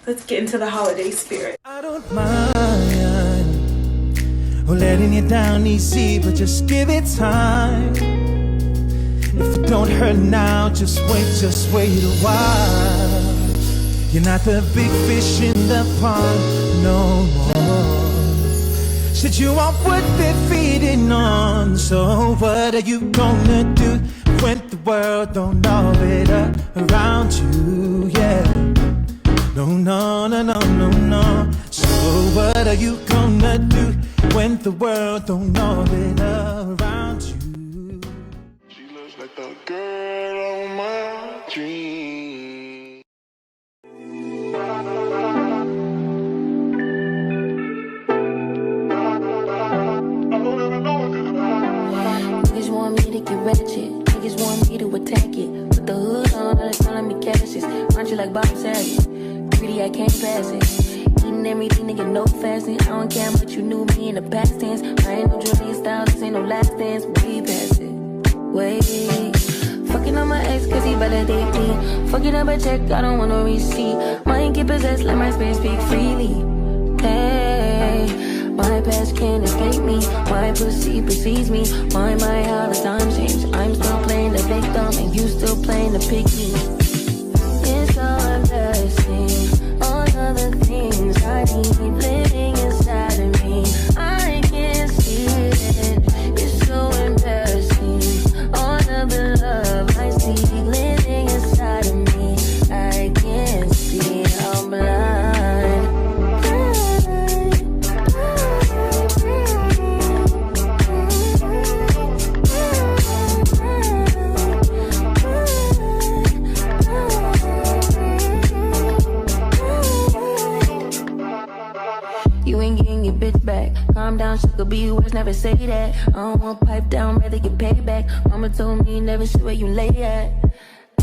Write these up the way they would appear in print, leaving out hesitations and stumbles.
let's get into the holiday spirit. I don't mind letting you down easy, but just give it time. If it don't hurt now, just wait a while. You're not the big fish in the pond no more. Said you want what they're feeding on. So what are you gonna do when the world don't orbit around you? Yeah. No. So what are you gonna do when the world don't orbit around you? She looks like the girl on my dream. Niggas want me to get ratchet. Niggas want me to attack it. Put the hood on, all they calling me Cassius. Aren't you like Bob Saget? Greedy, I can't pass it. Eating everything, nigga, no fasting. I don't care but you knew me in the past tense. I ain't no Julia Styles, this ain't no last dance. Way past it. Wait. Fucking on my ex cause he validate me. Fucking up a check, I don't want no receipt. Mind get possessed, let my spirit speak freely. Hey, my past can't escape me. My pussy precedes me. My how the times change. I'm still playing the victim and you still playing the picky. It's so embarrassing. All of the things I need living inside of me. I can't see it. It's so embarrassing. All of the love I see living inside of me. I can't see, I'm blind. You ain't getting your bitch back. Calm down, shit could be worse, never say that. I don't want pipe down, rather get payback. Mama told me never see where you lay at.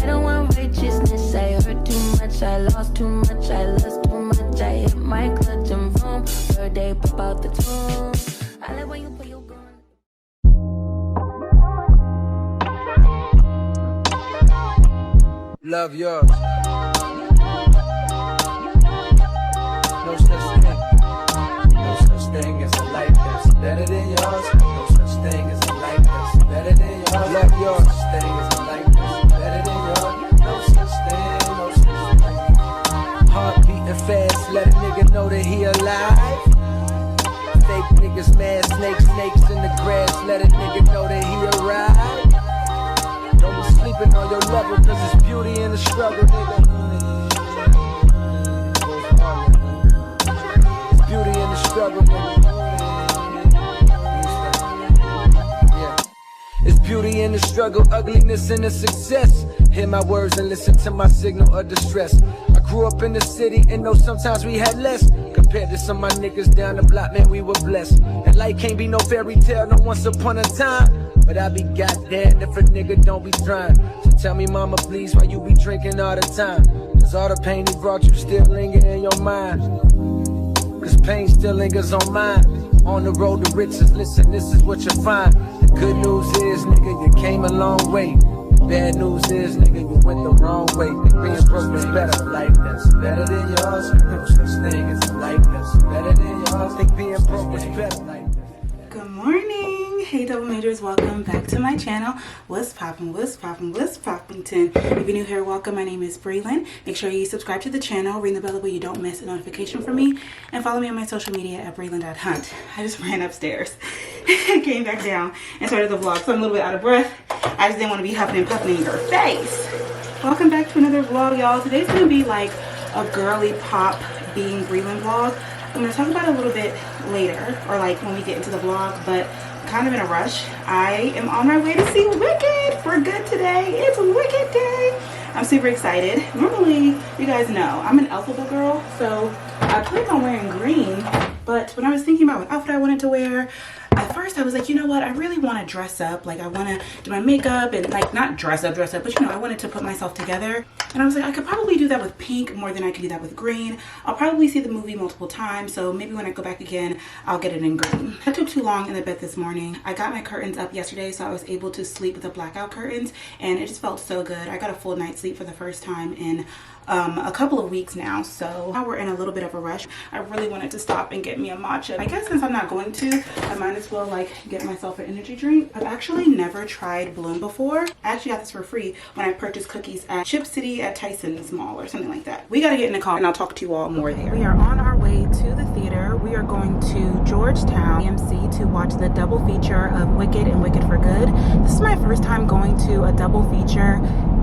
I don't want righteousness, I hurt too much, I lost too much, I lost too much. I hit my clutch and boom, third day pop out the tomb. I like when you put your gun. Love yours. No such thing. No such thing as a life that's better than yours. No such thing as a life that's better than yours. Love yours. No such thing as a life that's better than yours. No such thing, no such thing. Heart beating fast, let a nigga know that he alive. Fake niggas mad, snakes in the grass, let a nigga know that he arrived. Don't be sleeping on your lover, cause it's beauty in the struggle, nigga. Beauty in the struggle, nigga. Yeah. It's beauty in the struggle, ugliness in the success. Hear my words and listen to my signal of distress. I grew up in the city and know sometimes we had less. Compared to some of my niggas down the block, man, we were blessed. And life can't be no fairy tale, no once upon a time. But I be goddamn if a nigga don't be trying. So tell me, mama, please, why you be drinking all the time? Cause all the pain he brought you still linger in your mind. Cause pain still lingers on mine. On the road to riches, listen, this is what you find. The good news is, nigga, you came a long way. The bad news is, nigga, you went the wrong way. Being broke is better. Life that's better than yours. No such thing as a life that's better than yours. Think being broke is better. Good morning. Hey double majors, welcome back to my channel. What's poppin', what's poppin', what's poppin'? If you're new here, welcome. My name is Brelynn. Make sure you subscribe to the channel, ring the bell so you don't miss a notification from me, and follow me on my social media at brelynn.hunt. I just ran upstairs and came back down and started the vlog, so I'm a little bit out of breath. I just didn't want to be huffing and puffing in your face. Welcome back to another vlog, y'all. Today's gonna be like a girly pop Being Brelynn vlog. I'm gonna talk about it a little bit later, or like when we get into the vlog, but I'm kind of in a rush. I am on my way to see Wicked for good today. It's Wicked Day. I'm super excited. Normally, you guys know, I'm an alphabet girl, so I plan on wearing green, but when I was thinking about what outfit I wanted to wear, at first first I was like, you know what, I really want to dress up. Like, I want to do my makeup and like not dress up, but you know, I wanted to put myself together. And I was like, I could probably do that with pink more than I could do that with green. I'll probably see the movie multiple times, so maybe when I go back again, I'll get it in green. I took too long in the bed this morning. I got my curtains up yesterday, so I was able to sleep with the blackout curtains, and it just felt so good. I got a full night's sleep for the first time in a couple of weeks now, so now we're in a little bit of a rush. I really wanted to stop and get me a matcha. I guess since I'm not going to, I might as well like get myself an energy drink. I've actually never tried Bloom before. I actually got this for free when I purchased cookies at Chip City at Tyson's Mall or something like that. We gotta get in the car and I'll talk to you all more there. We are on our way to the theater. We are going to Georgetown AMC to watch the double feature of Wicked and Wicked for Good. This is my first time going to a double feature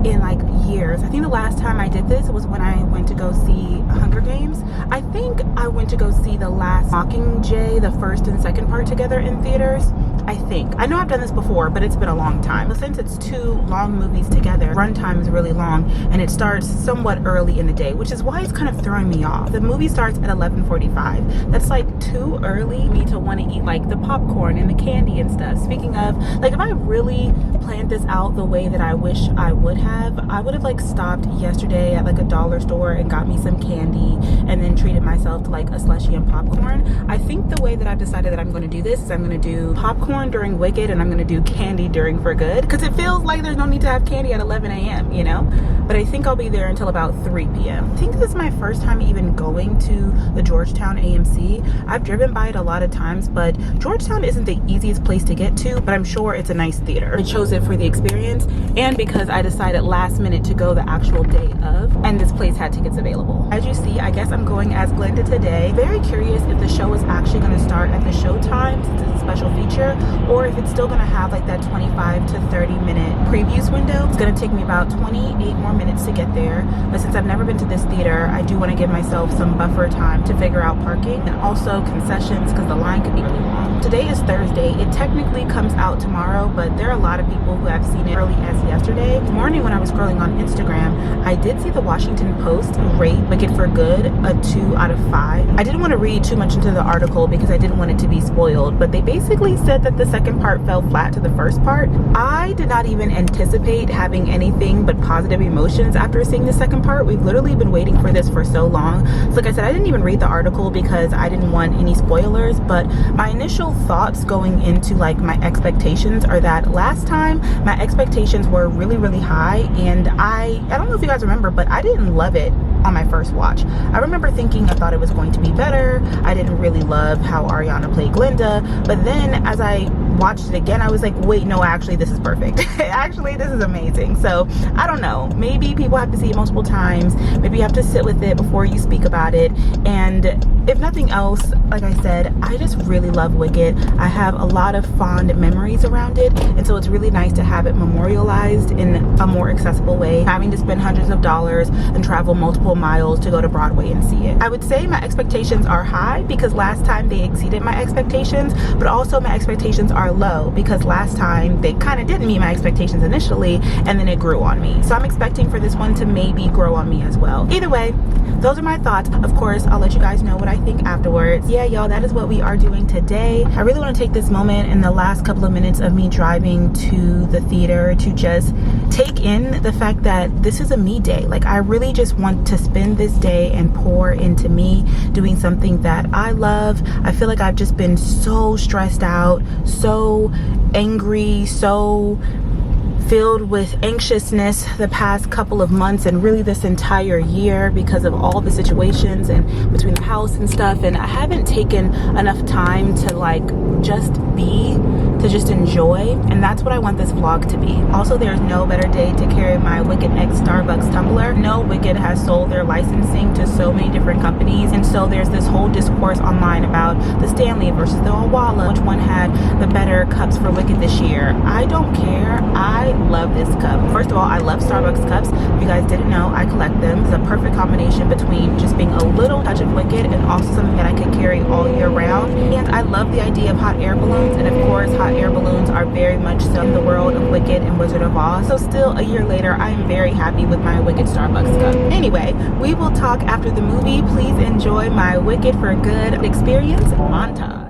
in like years. I think the last time I did this was when I went to go see Hunger Games. I think I went to go see the last Mockingjay, the first and second part together in theaters. I think. I know I've done this before, but it's been a long time. But since it's two long movies together, runtime is really long and it starts somewhat early in the day, which is why it's kind of throwing me off. The movie starts at 11:45. That's like too early for me to want to eat like the popcorn and the candy and stuff. Speaking of, like if I really planned this out the way that I wish I would have like stopped yesterday at like a dollar store and got me some candy and then treated myself to like a slushie and popcorn. I think the way that I've decided that I'm going to do this is I'm going to do popcorn during Wicked and I'm going to do candy during For Good, because it feels like there's no need to have candy at 11 a.m. you know, but I think I'll be there until about 3 p.m. I think this is my first time even going to the Georgetown AMC. I've driven by it a lot of times, but Georgetown isn't the easiest place to get to, but I'm sure it's a nice theater. I chose it for the experience and because I decided last minute to go the actual day of, and this place had tickets available. As you see, I guess I'm going as Glenda today. Very curious if the show is actually going to start at the show time since it's a special feature, or if it's still going to have like that 25 to 30 minute previews window. It's going to take me about 28 more minutes to get there, but since I've never been to this theater, I do want to give myself some buffer time to figure out parking and also concessions because the line could be really long. Today is Thursday. It technically comes out tomorrow, but there are a lot of people who have seen it early as yesterday. This morning when I was scrolling on Instagram, I did see the Washington Post rate Wicked for Good a 2 out of 5. I didn't want to read too much into the article because I didn't want it to be spoiled, but they basically said that the second part fell flat to the first part. I did not even anticipate having anything but positive emotions after seeing the second part. We've literally been waiting for this for so long. So like I said, I didn't even read the article because I didn't want any spoilers, but my initial thoughts going into like my expectations are that last time my expectations were really, really high, and I don't know if you guys remember, but I didn't love it on my first watch. I remember thinking I thought it was going to be better. I didn't really love how Ariana played Glenda, but then as I watched it again, I was like, wait, no, actually this is perfect. Actually this is amazing. So I don't know, maybe people have to see it multiple times, maybe you have to sit with it before you speak about it. And if nothing else, like I said, I just really love Wicked. I have a lot of fond memories around it, and so it's really nice to have it memorialized in a more accessible way, having to spend hundreds of dollars and travel multiple miles to go to Broadway and see it. I would say my expectations are high because last time they exceeded my expectations, but also my expectations are low because last time they kind of didn't meet my expectations initially and then it grew on me. So I'm expecting for this one to maybe grow on me as well. Either way, those are my thoughts. Of course, I'll let you guys know what I think afterwards. Yeah, y'all, that is what we are doing today. I really want to take this moment in the last couple of minutes of me driving to the theater to just take in the fact that this is a me day. Like, I really just want to spend this day and pour into me, doing something that I love. I feel like I've just been so stressed out, so angry, so filled with anxiousness the past couple of months and really this entire year because of all the situations and between the house and stuff, and I haven't taken enough time to like just be, to just enjoy, and that's what I want this vlog to be. Also, there's no better day to carry my Wicked X Starbucks tumbler. No, Wicked has sold their licensing to so many different companies, and so there's this whole discourse online about the Stanley versus the Owala, which one had the better cups for Wicked this year. I don't care. I love this cup. First of all, I love Starbucks cups. If you guys didn't know, I collect them. It's a perfect combination between just being a little touch of Wicked and also something that I could carry all year round. And I love the idea of hot air balloons, and of course hot air balloons are very much so in the world of Wicked and Wizard of Oz. So still a year later, I am very happy with my Wicked Starbucks cup. Anyway, we will talk after the movie. Please enjoy my Wicked for Good experience montage.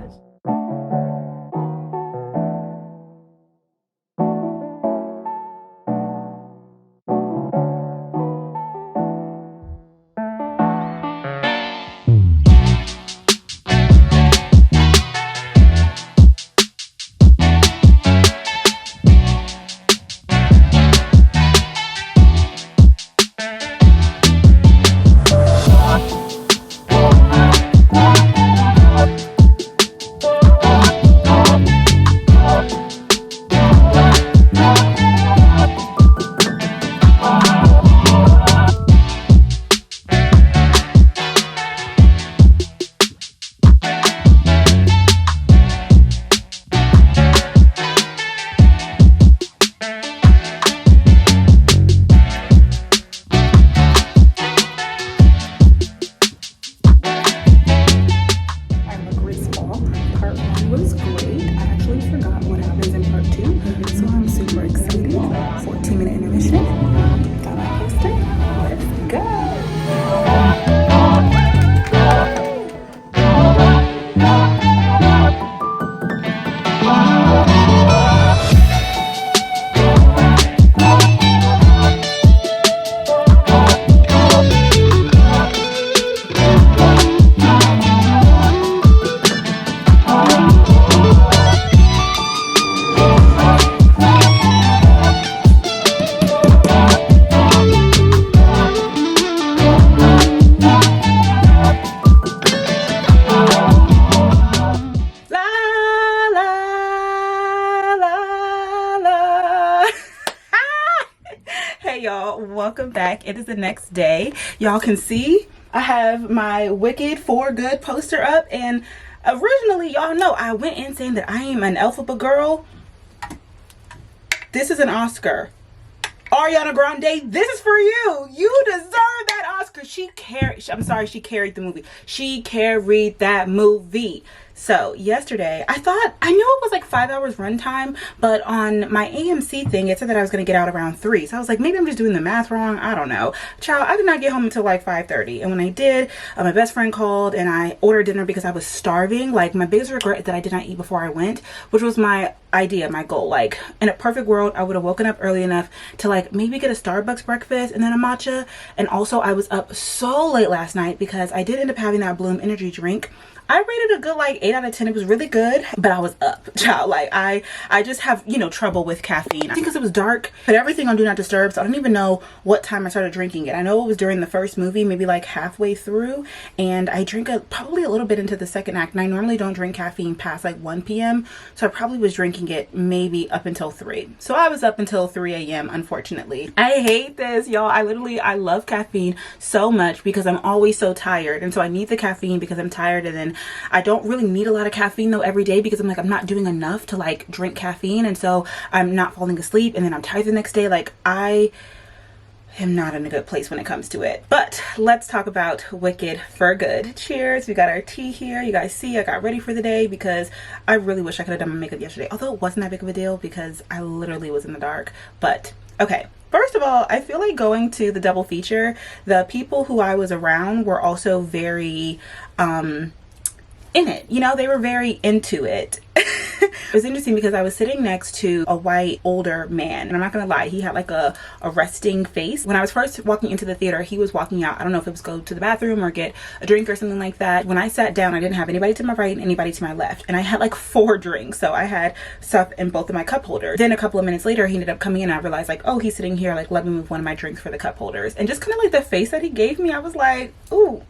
back. It is the next day. Y'all can see I have my Wicked for Good poster up, and originally, y'all know I went in saying that I am an Elphaba girl. This is an Oscar. Ariana Grande, this is for you. You deserve that Oscar. She carried the movie. She carried that movie. So yesterday, I knew it was like 5 hours runtime, but on my AMC thing, it said that I was going to get out around 3. So I was like, maybe I'm just doing the math wrong. I don't know. Child, I did not get home until like 5:30. And when I did, my best friend called and I ordered dinner because I was starving. Like, my biggest regret is that I did not eat before I went, which was my idea, my goal. Like, in a perfect world, I would have woken up early enough to like maybe get a Starbucks breakfast and then a matcha. And also, I was up so late last night because I did end up having that Bloom energy drink. I rated a good like 8 out of 10. It was really good, but I was up, child. Like, I just have, you know, trouble with caffeine. I think because it was dark, but everything on Do Not Disturb, so I don't even know what time I started drinking it. I know it was during the first movie, maybe like halfway through, and I drank probably a little bit into the second act, and I normally don't drink caffeine past like 1 p.m, so I probably was drinking it maybe up until 3. So I was up until 3 a.m, unfortunately. I hate this, y'all. I love caffeine so much because I'm always so tired, and so I need the caffeine because I'm tired, and then I don't really need a lot of caffeine though every day because I'm not doing enough to like drink caffeine, and so I'm not falling asleep, and then I'm tired the next day. Like, I am not in a good place when it comes to it. But let's talk about Wicked for Good. Cheers. We got our tea here. You guys see I got ready for the day because I really wish I could have done my makeup yesterday, although it wasn't that big of a deal because I literally was in the dark. But okay, first of all, I feel like going to the double feature, the people who I was around were also very in it, you know, they were very into it. It was interesting because I was sitting next to a white older man, and I'm not gonna lie, he had like a resting face. When I was first walking into the theater, he was walking out. I don't know if it was go to the bathroom or get a drink or something like that. When I sat down, I didn't have anybody to my right and anybody to my left, and I had like 4 drinks, so I had stuff in both of my cup holders. Then a couple of minutes later, he ended up coming in, and I realized like, oh, he's sitting here, like, let me move one of my drinks for the cup holders. And just kind of like the face that he gave me, I was like, ooh,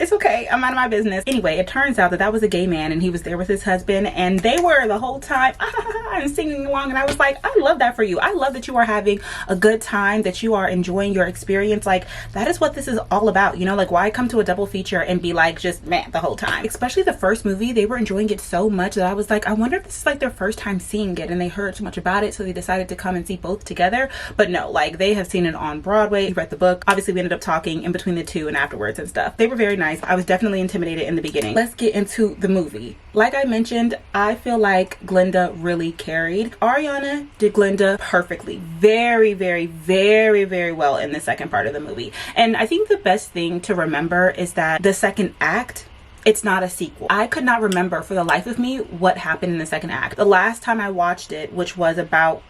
it's okay, I'm out of my business. Anyway, it turns out that that was a gay man, and he was there with his husband, and they were the whole time and singing along, and I was like, I love that for you. I love that you are having a good time, that you are enjoying your experience. Like, that is what this is all about, you know? Like, why come to a double feature and be like just mad the whole time? Especially the first movie, they were enjoying it so much that I was like, I wonder if this is like their first time seeing it, and they heard so much about it, so they decided to come and see both together. But no, like, they have seen it on Broadway, read the book. Obviously, we ended up talking in between the two and afterwards and stuff. They were very nice. I was definitely intimidated in the beginning. Let's get into the movie. Like I mentioned, I feel like Glinda really carried. Ariana did Glinda perfectly. Very, very, very, very well in the second part of the movie. And I think the best thing to remember is that the second act, it's not a sequel. I could not remember for the life of me what happened in the second act. The last time I watched it, which was about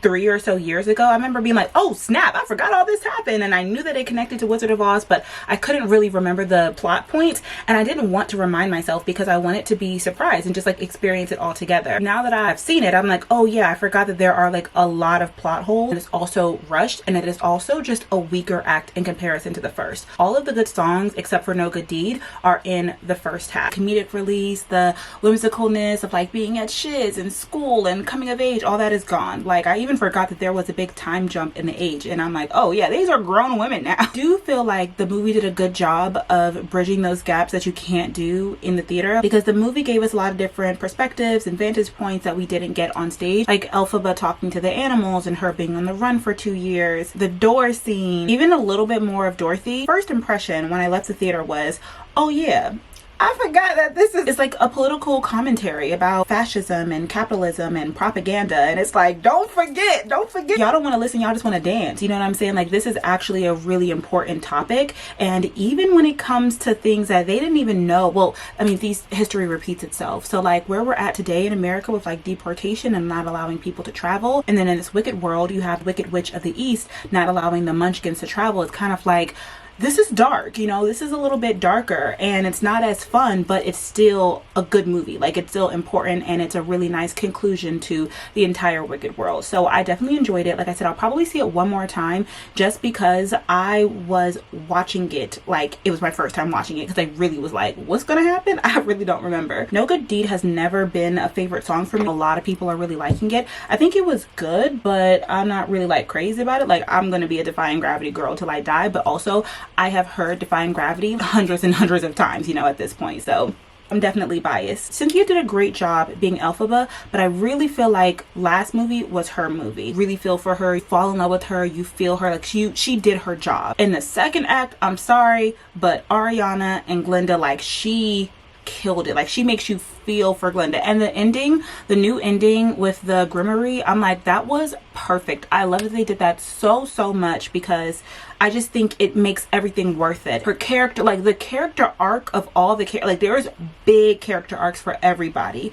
3 or so years ago, I remember being like, oh snap, I forgot all this happened, and I knew that it connected to Wizard of Oz, but I couldn't really remember the plot points, and I didn't want to remind myself because I wanted to be surprised and just like experience it all together. Now that I've seen it, I'm like, oh yeah, I forgot that there are like a lot of plot holes, and it's also rushed, and it is also just a weaker act in comparison to the first. All of the good songs except for No Good Deed are in the first half. Comedic release, the whimsicalness of like being at shiz and school and coming of age, all that is gone. Like, I even forgot that there was a big time jump in the age, and I'm like, oh yeah, these are grown women now. I do feel like the movie did a good job of bridging those gaps that you can't do in the theater, because the movie gave us a lot of different perspectives and vantage points that we didn't get on stage, like Elphaba talking to the animals and her being on the run for 2 years, the door scene, even a little bit more of Dorothy. First impression when I left the theater was, oh yeah, I forgot that this is like a political commentary about fascism and capitalism and propaganda, and it's like, don't forget, y'all don't want to listen, y'all just want to dance, you know what I'm saying? Like, this is actually a really important topic, and even when it comes to things that they didn't even know, well, I mean, history repeats itself. So like where we're at today in America with like deportation and not allowing people to travel, and then in this wicked world you have Wicked Witch of the East not allowing the munchkins to travel. It's kind of like, this is dark, you know, this is a little bit darker and it's not as fun, but it's still a good movie. Like, it's still important and it's a really nice conclusion to the entire Wicked world. So I definitely enjoyed it. Like I said, I'll probably see it one more time just because I was watching it like it was my first time watching it, because I really was like, what's gonna happen? I really don't remember. No Good Deed has never been a favorite song for me. A lot of people are really liking it. I think it was good, but I'm not really like crazy about it. Like, I'm gonna be a Defying Gravity girl till I die, but also I have heard Defying Gravity hundreds and hundreds of times, you know, at this point. So I'm definitely biased. Cynthia did a great job being Elphaba, but I really feel like last movie was her movie. Really feel for her, you fall in love with her, you feel her, like she did her job. In the second act, I'm sorry, but Ariana and Glinda, like, she killed it. Like, she makes you feel for Glinda. And the ending, the new ending with the Grimoire, I'm like, that was perfect. I love that they did that so much, because I just think it makes everything worth it. Her character, like the character arc of all the like, there's big character arcs for everybody,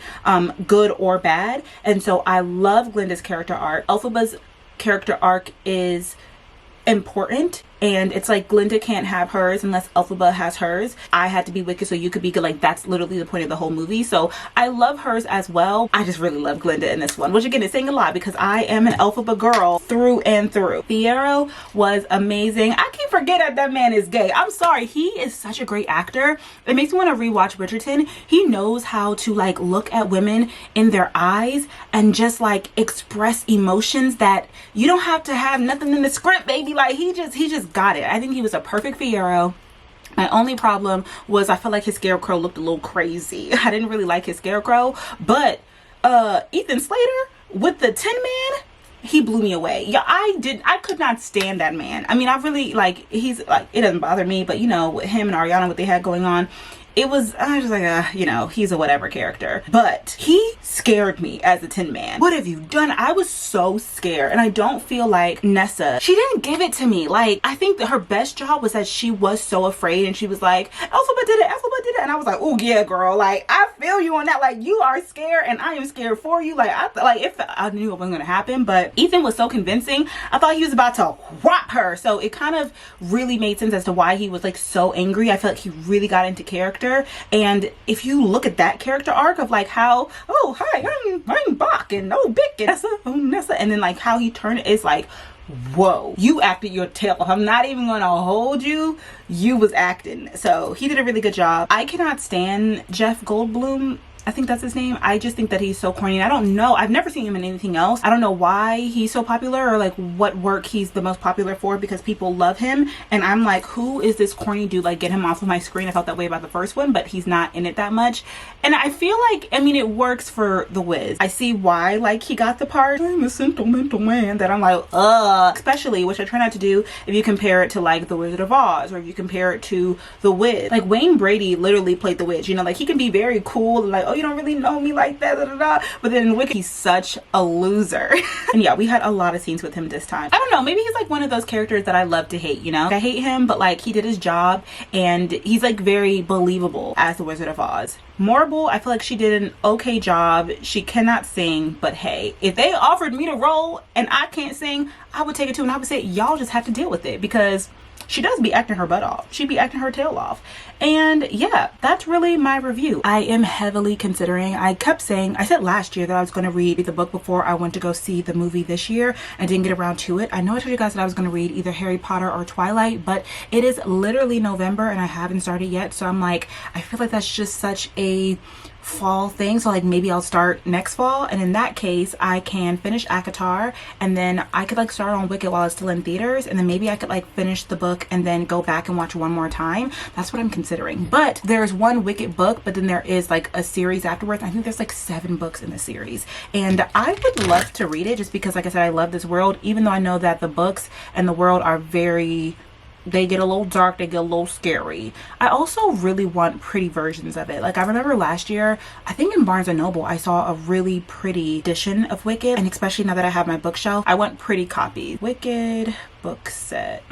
good or bad. And so I love Glinda's character arc. Elphaba's character arc is important, and it's like Glinda can't have hers unless Elphaba has hers. I had to be wicked so you could be good. Like, that's literally the point of the whole movie. So I love hers as well. I just really love Glinda in this one, which again is saying a lot because I am an Elphaba girl through and through. Fiyero was amazing. I keep forgetting that man is gay. I'm sorry. He is such a great actor. It makes me want to rewatch Bridgerton. He knows how to like look at women in their eyes and just like express emotions that you don't have to have nothing in the script, baby. Like, he just got it. I think he was a perfect Fiyero. My only problem was I felt like his scarecrow looked a little crazy. I didn't really like his scarecrow, but Ethan Slater with the Tin Man, he blew me away. Yeah, I could not stand that man. I mean, I really like, he's like, it doesn't bother me, but you know, with him and Ariana, what they had going on, it was, I was just like, you know, he's a whatever character. But he scared me as a Tin Man. What have you done? I was so scared. And I don't feel like Nessa, she didn't give it to me. Like, I think that her best job was that she was so afraid and she was like, Elphaba did it, Elphaba did it. And I was like, oh yeah, girl. Like, I feel you on that. Like, you are scared and I am scared for you. Like, I knew it wasn't going to happen. But Ethan was so convincing. I thought he was about to whop her. So it kind of really made sense as to why he was like so angry. I feel like he really got into character. And if you look at that character arc of like how, oh hi, I'm Bach and oh Bick and Nessa, and then like how he turned it, it's like, whoa, you acted your tail off. I'm not even gonna hold you. You was acting. So he did a really good job. I cannot stand Jeff Goldblum. I think that's his name. I just think that he's so corny. I don't know. I've never seen him in anything else. I don't know why he's so popular or like what work he's the most popular for, because people love him. And I'm like, who is this corny dude? Like, get him off of my screen. I felt that way about the first one, but he's not in it that much. And I feel like, I mean, it works for The Wiz. I see why, like, he got the part, I'm a sentimental man, that I'm like, especially, which I try not to do if you compare it to like The Wizard of Oz or if you compare it to The Wiz. Like, Wayne Brady literally played The Wiz, you know, like he can be very cool and like, oh, you don't really know me like that, but then in Wicked, he's such a loser. And yeah, we had a lot of scenes with him this time. I don't know, maybe he's like one of those characters that I love to hate, you know? I hate him, but like he did his job and he's like very believable as the Wizard of Oz. Morrible, I feel like she did an okay job. She cannot sing, but hey, if they offered me the role and I can't sing, I would take it too, and I would say, y'all just have to deal with it, because she does be acting her butt off. She be acting her tail off. And yeah, that's really my review. I am heavily considering, I said last year that I was going to read the book before I went to go see the movie this year. I didn't get around to it. I know I told you guys that I was going to read either Harry Potter or Twilight, but it is literally November and I haven't started yet. So I'm like, I feel like that's just such a fall thing, so like maybe I'll start next fall, and in that case I can finish ACOTAR and then I could like start on Wicked while it's still in theaters, and then maybe I could like finish the book and then go back and watch one more time. That's what I'm considering. But there's one Wicked book, but then there is like a series afterwards. I think there's like 7 books in the series, and I would love to read it just because, like I said, I love this world, even though I know that the books and the world are very, they get a little dark, they get a little scary. I also really want pretty versions of it. Like, I remember last year, I think in Barnes & Noble, I saw a really pretty edition of Wicked, and especially now that I have my bookshelf, I want pretty copies. Wicked book set.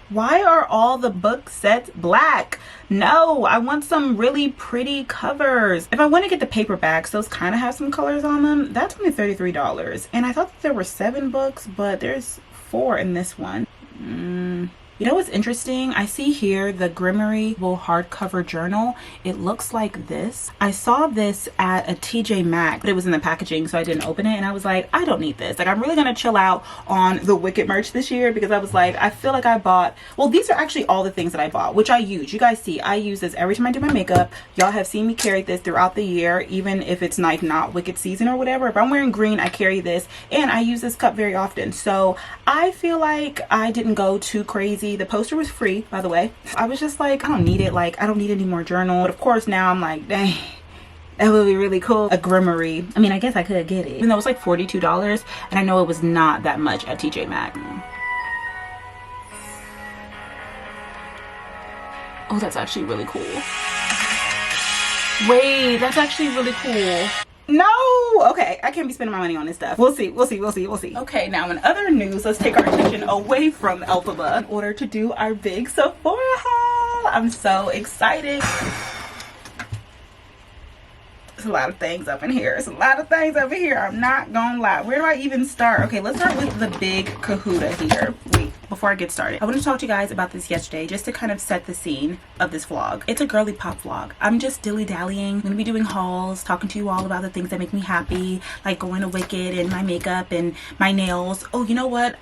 Why are all the book sets black? No, I want some really pretty covers. If I want to get the paperbacks, those kind of have some colors on them. That's only $33. And I thought that there were 7 books, but there's 4 in this one. You know what's interesting? I see here the Grimmery hardcover journal. It looks like this. I saw this at a TJ Maxx, but it was in the packaging, so I didn't open it. And I was like, I don't need this. Like, I'm really gonna chill out on the Wicked merch this year, because I was like, I feel like I bought, well, these are actually all the things that I bought, which I use. You guys see, I use this every time I do my makeup. Y'all have seen me carry this throughout the year, even if it's like not Wicked season or whatever. If I'm wearing green, I carry this, and I use this cup very often. So I feel like I didn't go too crazy. The poster was free, by the way. I was just like, I don't need it. Like, I don't need any more journal. But of course now I'm like, dang, that would be really cool. A Grimmery. I mean, I guess I could get it, even though it was like $42, and I know it was not that much at TJ Maxx. Oh, that's actually really cool. Wait, that's actually really cool. No, okay, I can't be spending my money on this stuff. We'll see. Okay, now in other news, let's take our attention away from Elphaba in order to do our big Sephora haul. I'm so excited. There's a lot of things up in here. I'm not gonna lie. Where do I even start? Okay, let's start with the big kahuna here. Wait, before I get started, I want to talk to you guys about this yesterday, just to kind of set the scene of this vlog. It's a girly pop vlog. I'm just dilly-dallying. I'm gonna be doing hauls, talking to you all about the things that make me happy, like going to Wicked and my makeup and my nails. Oh, you know what?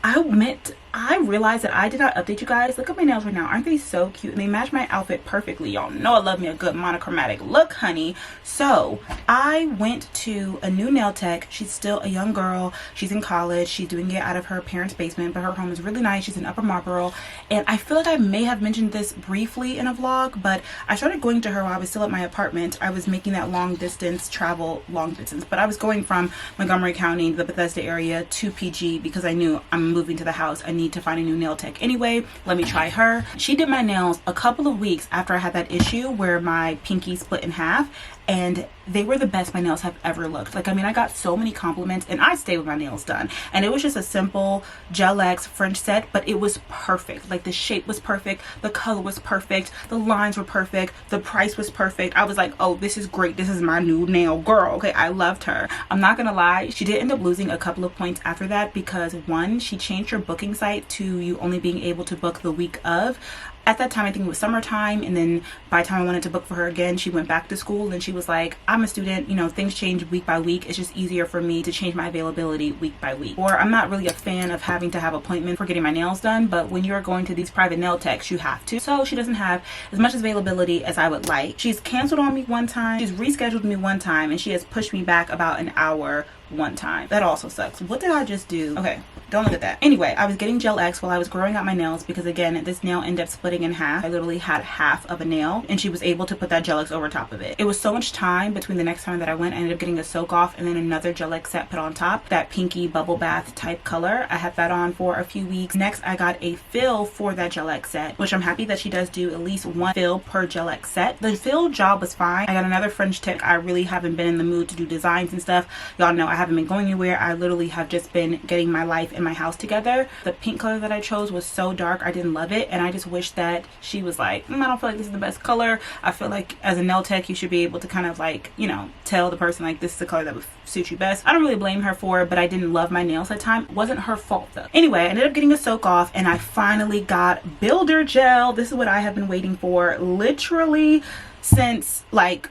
I realized that I did not update you guys. Look at my nails right now. Aren't they so cute? And they match my outfit perfectly. Y'all know I love me a good monochromatic look, honey. So I went to a new nail tech. She's still a young girl. She's in college. She's doing it out of her parents' basement, but her home is really nice. She's in Upper Marlboro. And I feel like I may have mentioned this briefly in a vlog, but I started going to her while I was still at my apartment. I was making that long distance, but I was going from Montgomery County, the Bethesda area, to PG, because I knew I'm moving to the house. I need to find a new nail tech anyway. Let me try her. She did my nails a couple of weeks after I had that issue where my pinky split in half, and they were the best my nails have ever looked. Like, I mean, I got so many compliments, and I stay with my nails done, and it was just a simple Gel X French set, but it was perfect. Like, the shape was perfect, the color was perfect, the lines were perfect, the price was perfect. I was like, oh, this is great. This is my new nail girl. Okay, I loved her. I'm not gonna lie, she did end up losing a couple of points after that, because one, she changed her booking site to you only being able to book the week of. At that time, I think it was summertime, and then by the time I wanted to book for her again, she went back to school, and she was like, I'm a student, you know, things change week by week. It's just easier for me to change my availability week by week. Or I'm not really a fan of having to have appointments for getting my nails done, but when you're going to these private nail techs, you have to. So she doesn't have as much availability as I would like. She's canceled on me one time, she's rescheduled me one time, and she has pushed me back about an hour one time. That also sucks. What did I just do? Okay, don't look at that. Anyway, I was getting Gel X while I was growing out my nails, because again, this nail ended up splitting in half. I literally had half of a nail, and she was able to put that Gel X over top of it. It was so much time between the next time that I went. I ended up getting a soak off and then another Gel X set put on top, that pinky bubble bath type color. I had that on for a few weeks. Next, I got a fill for that Gel X set, which I'm happy that she does do at least one fill per Gel X set. The fill job was fine. I got another French tip. I really haven't been in the mood to do designs and stuff. Y'all know I haven't been going anywhere. I literally have just been getting my life and my house together. The pink color that I chose was so dark, I didn't love it, and I just wish that she was like, I don't feel like this is the best color. I feel like as a nail tech, you should be able to kind of like, you know, tell the person like, this is the color that would suit you best. I don't really blame her for it, but I didn't love my nails at the time. It wasn't her fault though. Anyway, I ended up getting a soak off, and I finally got builder gel. This is what I have been waiting for literally since like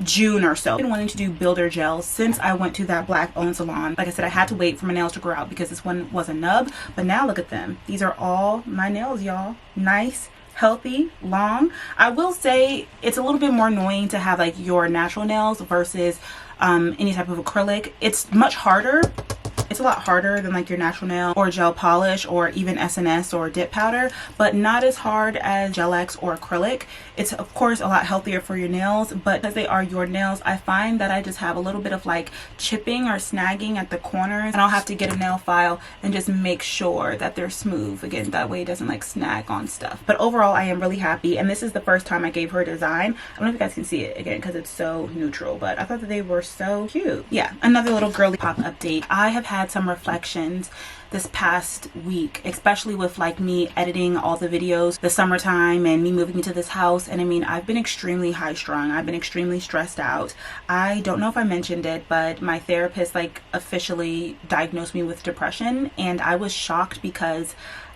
June or so. I've been wanting to do builder gel since I went to that black owned salon. Like I said, I had to wait for my nails to grow out because this one was a nub, but now look at them. These are all my nails, y'all. Nice, healthy, long. I will say it's a little bit more annoying to have like your natural nails versus any type of acrylic. It's much harder. It's a lot harder than like your natural nail or gel polish or even SNS or dip powder, but not as hard as Gel X or acrylic. It's of course a lot healthier for your nails, but because they are your nails, I find that I just have a little bit of like chipping or snagging at the corners, and I'll have to get a nail file and just make sure that they're smooth again, that way it doesn't like snag on stuff. But overall, I am really happy, and this is the first time I gave her a design. I don't know if you guys can see it again because it's so neutral, but I thought that they were so cute. Yeah, another little girly pop update. I have had some reflections this past week, especially with like me editing all the videos, the summertime, and me moving into this house. And I mean, I've been extremely high strung. I've been extremely stressed out. I don't know if I mentioned it, but my therapist like officially diagnosed me with depression, and I was shocked because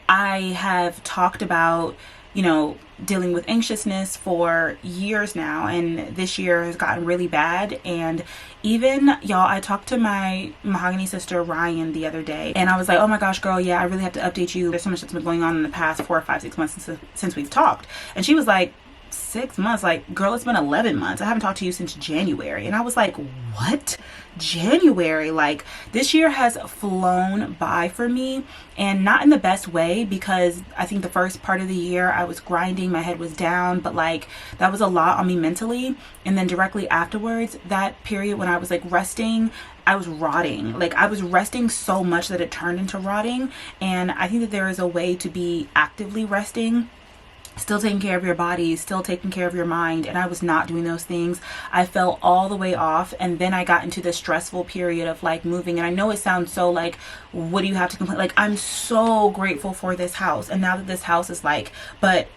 I have talked about, you know, dealing with anxiousness for years now, and this year has gotten really bad. And even, y'all, I talked to my mahogany sister Ryan the other day, and I was like, oh my gosh, girl, yeah, I really have to update you. There's so much that's been going on in the past 4 or 5, 6 months since we've talked. And she was like, 6 months? Like, girl, it's been 11 months. I haven't talked to you since January. And I was like, what? January? Like, this year has flown by for me, and not in the best way, because I think the first part of the year I was grinding, my head was down, but like that was a lot on me mentally. And then directly afterwards, that period when I was like resting, I was rotting. Like, I was resting so much that it turned into rotting. And I think that there is a way to be actively resting, still taking care of your body, still taking care of your mind, and I was not doing those things. I fell all the way off, and then I got into this stressful period of like moving. And I know it sounds so like, what do you have to complain? Like, I'm so grateful for this house, and now that this house is like, but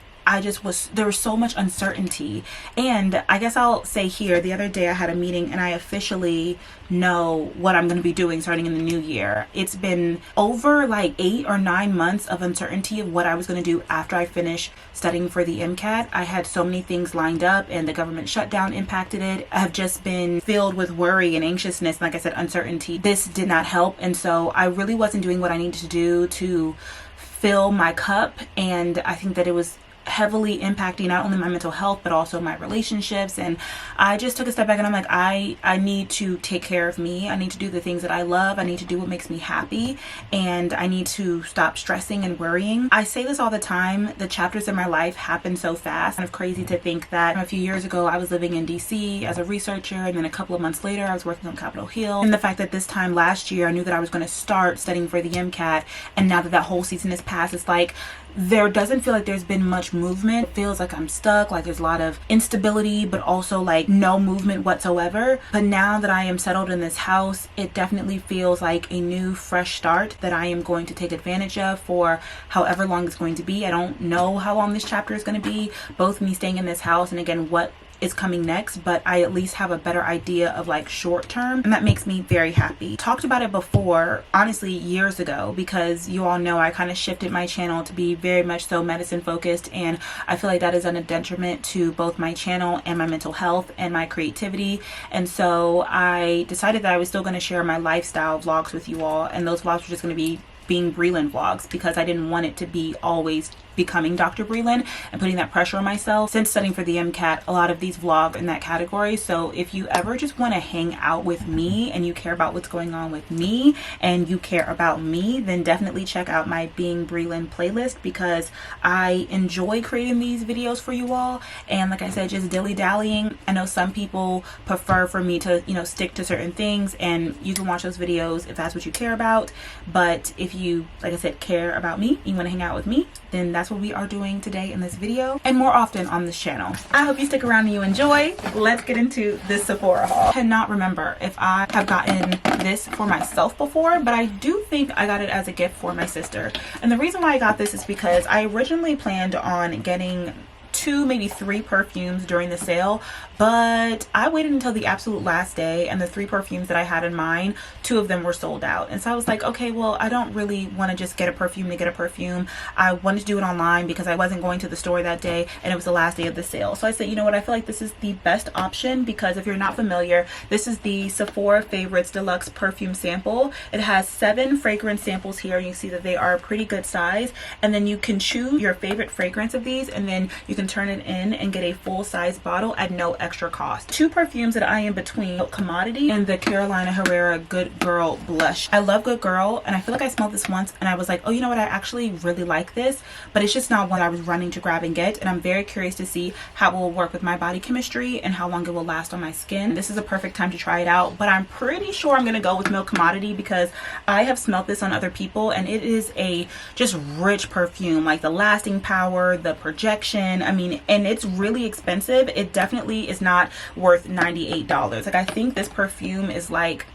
there was so much uncertainty. And I guess I'll say here, the other day I had a meeting, and I officially know what I'm going to be doing starting in the new year. It's been over like 8 or 9 months of uncertainty of what I was going to do after I finished studying for the MCAT. I had so many things lined up, and the government shutdown impacted it. I have just been filled with worry and anxiousness, and like I said, uncertainty. This did not help, and so I really wasn't doing what I needed to do to fill my cup. And I think that it was heavily impacting not only my mental health but also my relationships. And I just took a step back, and I'm like, I need to take care of me. I need to do the things that I love. I need to do what makes me happy, and I need to stop stressing and worrying. I say this all the time, the chapters in my life happen so fast. Kind of crazy to think that a few years ago I was living in DC as a researcher, and then a couple of months later I was working on Capitol Hill. And the fact that this time last year I knew that I was going to start studying for the MCAT, and now that whole season has passed, it's like there doesn't feel like there's been much movement. It feels like I'm stuck, like there's a lot of instability, but also like no movement whatsoever. But now that I am settled in this house, it definitely feels like a new fresh start that I am going to take advantage of for however long it's going to be. I don't know how long this chapter is going to be, both me staying in this house and again what is coming next, but I at least have a better idea of like short term, and that makes me very happy. Talked about it before, honestly, years ago, because you all know I kind of shifted my channel to be very much so medicine focused, and I feel like that is a detriment to both my channel and my mental health and my creativity. And so I decided that I was still going to share my lifestyle vlogs with you all, and those vlogs were just going to be Being Brelynn vlogs, because I didn't want it to be always becoming Dr. Brelynn and putting that pressure on myself. Since studying for the MCAT, a lot of these vlog in that category. So if you ever just want to hang out with me and you care about what's going on with me and you care about me, then definitely check out my Being Brelynn playlist, because I enjoy creating these videos for you all. And like I said, just dilly-dallying. I know some people prefer for me to, you know, stick to certain things, and you can watch those videos if that's what you care about. But if you, like I said, care about me, you want to hang out with me, then that's what we are doing today in this video and more often on this channel. I hope you stick around and you enjoy. Let's get into this Sephora haul. I cannot remember if I have gotten this for myself before, but I do think I got it as a gift for my sister. And the reason why I got this is because I originally planned on getting 2, maybe 3 perfumes during the sale, but I waited until the absolute last day, and the 3 perfumes that I had in mind, 2 of them were sold out. And so I was like, okay, well, I don't really want to just get a perfume to get a perfume. I wanted to do it online because I wasn't going to the store that day, and it was the last day of the sale. So I said, you know what, I feel like this is the best option, because if you're not familiar, this is the Sephora Favorites Deluxe Perfume Sample. It has 7 fragrance samples here. You see that they are a pretty good size, and then you can choose your favorite fragrance of these, and then you can turn it in and get a full-size bottle at no extra cost. 2 perfumes that I am between: Commodity and the Carolina Herrera Good Girl Blush. I love Good Girl, and I feel like I smelled this once and I was like, oh, you know what, I actually really like this, but it's just not what I was running to grab and get. And I'm very curious to see how it will work with my body chemistry and how long it will last on my skin. This is a perfect time to try it out, but I'm pretty sure I'm gonna go with Milk Commodity, because I have smelled this on other people, and it is a just rich perfume, like the lasting power, the projection. I mean, and it's really expensive. It definitely is not worth $98. Like, I think this perfume is like,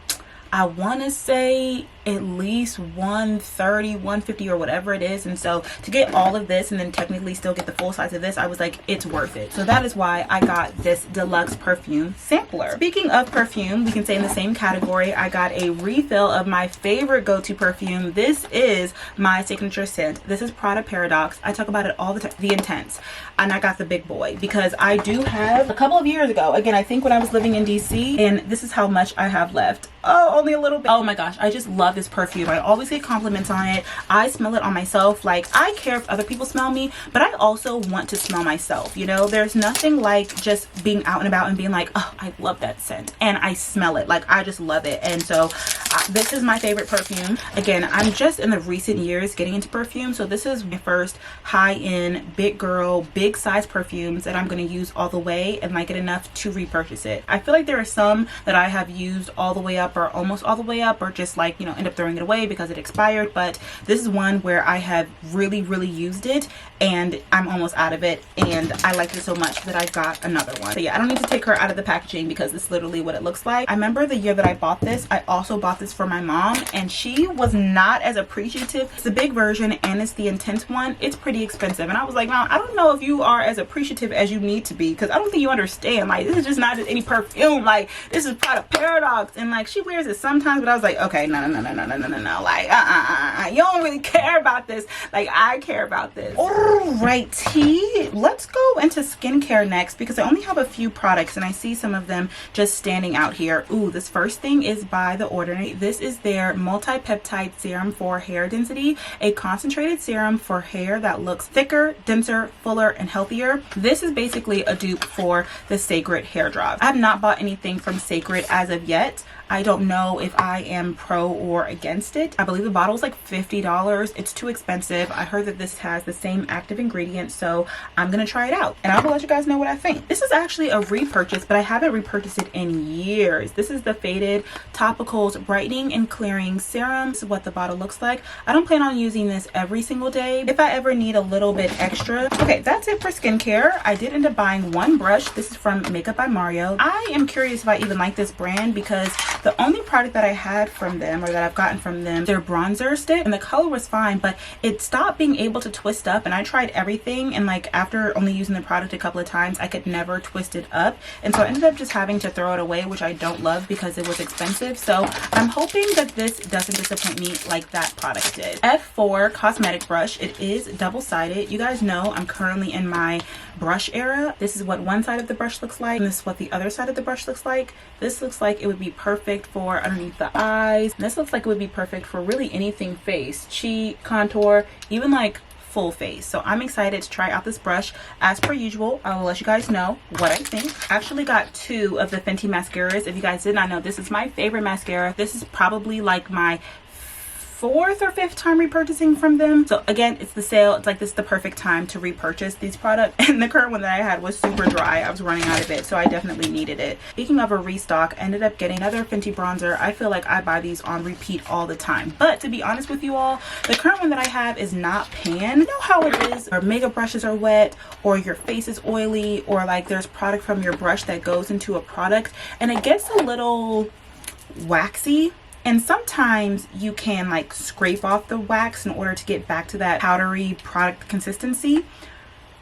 I want to say at least 130, 150 or whatever it is. And so to get all of this and then technically still get the full size of this, I was like, it's worth it. So that is why I got this deluxe perfume sampler. Speaking of perfume, we can say in the same category, I got a refill of my favorite go-to perfume. This is my signature scent. This is Prada Paradox. I talk about it all the time, the Intense. And I got the big boy because I do have a couple of years ago, again, I think when I was living in DC, and this is how much I have left. Oh, only a little bit. Oh my gosh, I just love this perfume. I always get compliments on it. I smell it on myself. Like, I care if other people smell me, but I also want to smell myself. You know, there's nothing like just being out and about and being like, oh, I love that scent, and I smell it. Like, I just love it. And so this is my favorite perfume. Again, I'm just in the recent years getting into perfume, so this is my first high-end big girl, big size perfumes that I'm going to use all the way and like it enough to repurchase it. I feel like there are some that I have used all the way up or almost all the way up, or just like, you know, end up throwing it away because it expired. But this is one where I have really used it and I'm almost out of it, and I liked it so much that I got another one. So yeah, I don't need to take her out of the packaging because it's literally what it looks like. I remember the year that I bought this, I also bought this for my mom, and she was not as appreciative. It's the big version and it's the Intense one. It's pretty expensive, and I was like, Mom, I don't know if you are as appreciative as you need to be, because I don't think you understand. Like, this is just not any perfume. Like, this is Prada Paradox, and like, she wears it sometimes, but I was like, okay, no, like, you don't really care about this. Like, I care about this. Alrighty, let's go into skincare next, because I only have a few products and I see some of them just standing out here. Ooh, this first thing is by The Ordinary. This is their multi-peptide serum for hair density, a concentrated serum for hair that looks thicker, denser, fuller, and healthier. This is basically a dupe for the Sacred hair drops. I have not bought anything from Sacred as of yet. I don't know if I am pro or against it. I believe the bottle is like $50. It's too expensive. I heard that this has the same active ingredients, so I'm gonna try it out and I will let you guys know what I think. This is actually a repurchase, but I haven't repurchased it in years. This is the Faded Topicals Brightening and Clearing Serum. This is what the bottle looks like. I don't plan on using this every single day. If I ever need a little bit extra. Okay, that's it for skincare. I did end up buying one brush. This is from Makeup by Mario. I am curious if I even like this brand, because the only product that I had from them, or that I've gotten from them, their bronzer stick, and the color was fine, but it stopped being able to twist up, and I tried everything, and like after only using the product a couple of times, I could never twist it up, and so I ended up just having to throw it away, which I don't love because it was expensive. So I'm hoping that this doesn't disappoint me like that product did. F4 cosmetic brush. It is double-sided. You guys know I'm currently in my brush era. This is what one side of the brush looks like, and this is what the other side of the brush looks like. This looks like it would be perfect for underneath the eyes. And this looks like it would be perfect for really anything face, cheek, contour, even like full face. So I'm excited to try out this brush. As per usual, I will let you guys know what I think. I actually got two of the Fenty mascaras. If you guys did not know, this is my favorite mascara. This is probably like my fourth or fifth time repurchasing from them. So again, it's the sale. It's like this is the perfect time to repurchase these products. And the current one that I had was super dry. I was running out of it, so I definitely needed it. Speaking of a restock, I ended up getting another Fenty bronzer. I feel like I buy these on repeat all the time. But to be honest with you all, the current one that I have is not pan. You know how it is, or makeup brushes are wet, or your face is oily, or like there's product from your brush that goes into a product and it gets a little waxy. And sometimes you can like scrape off the wax in order to get back to that powdery product consistency.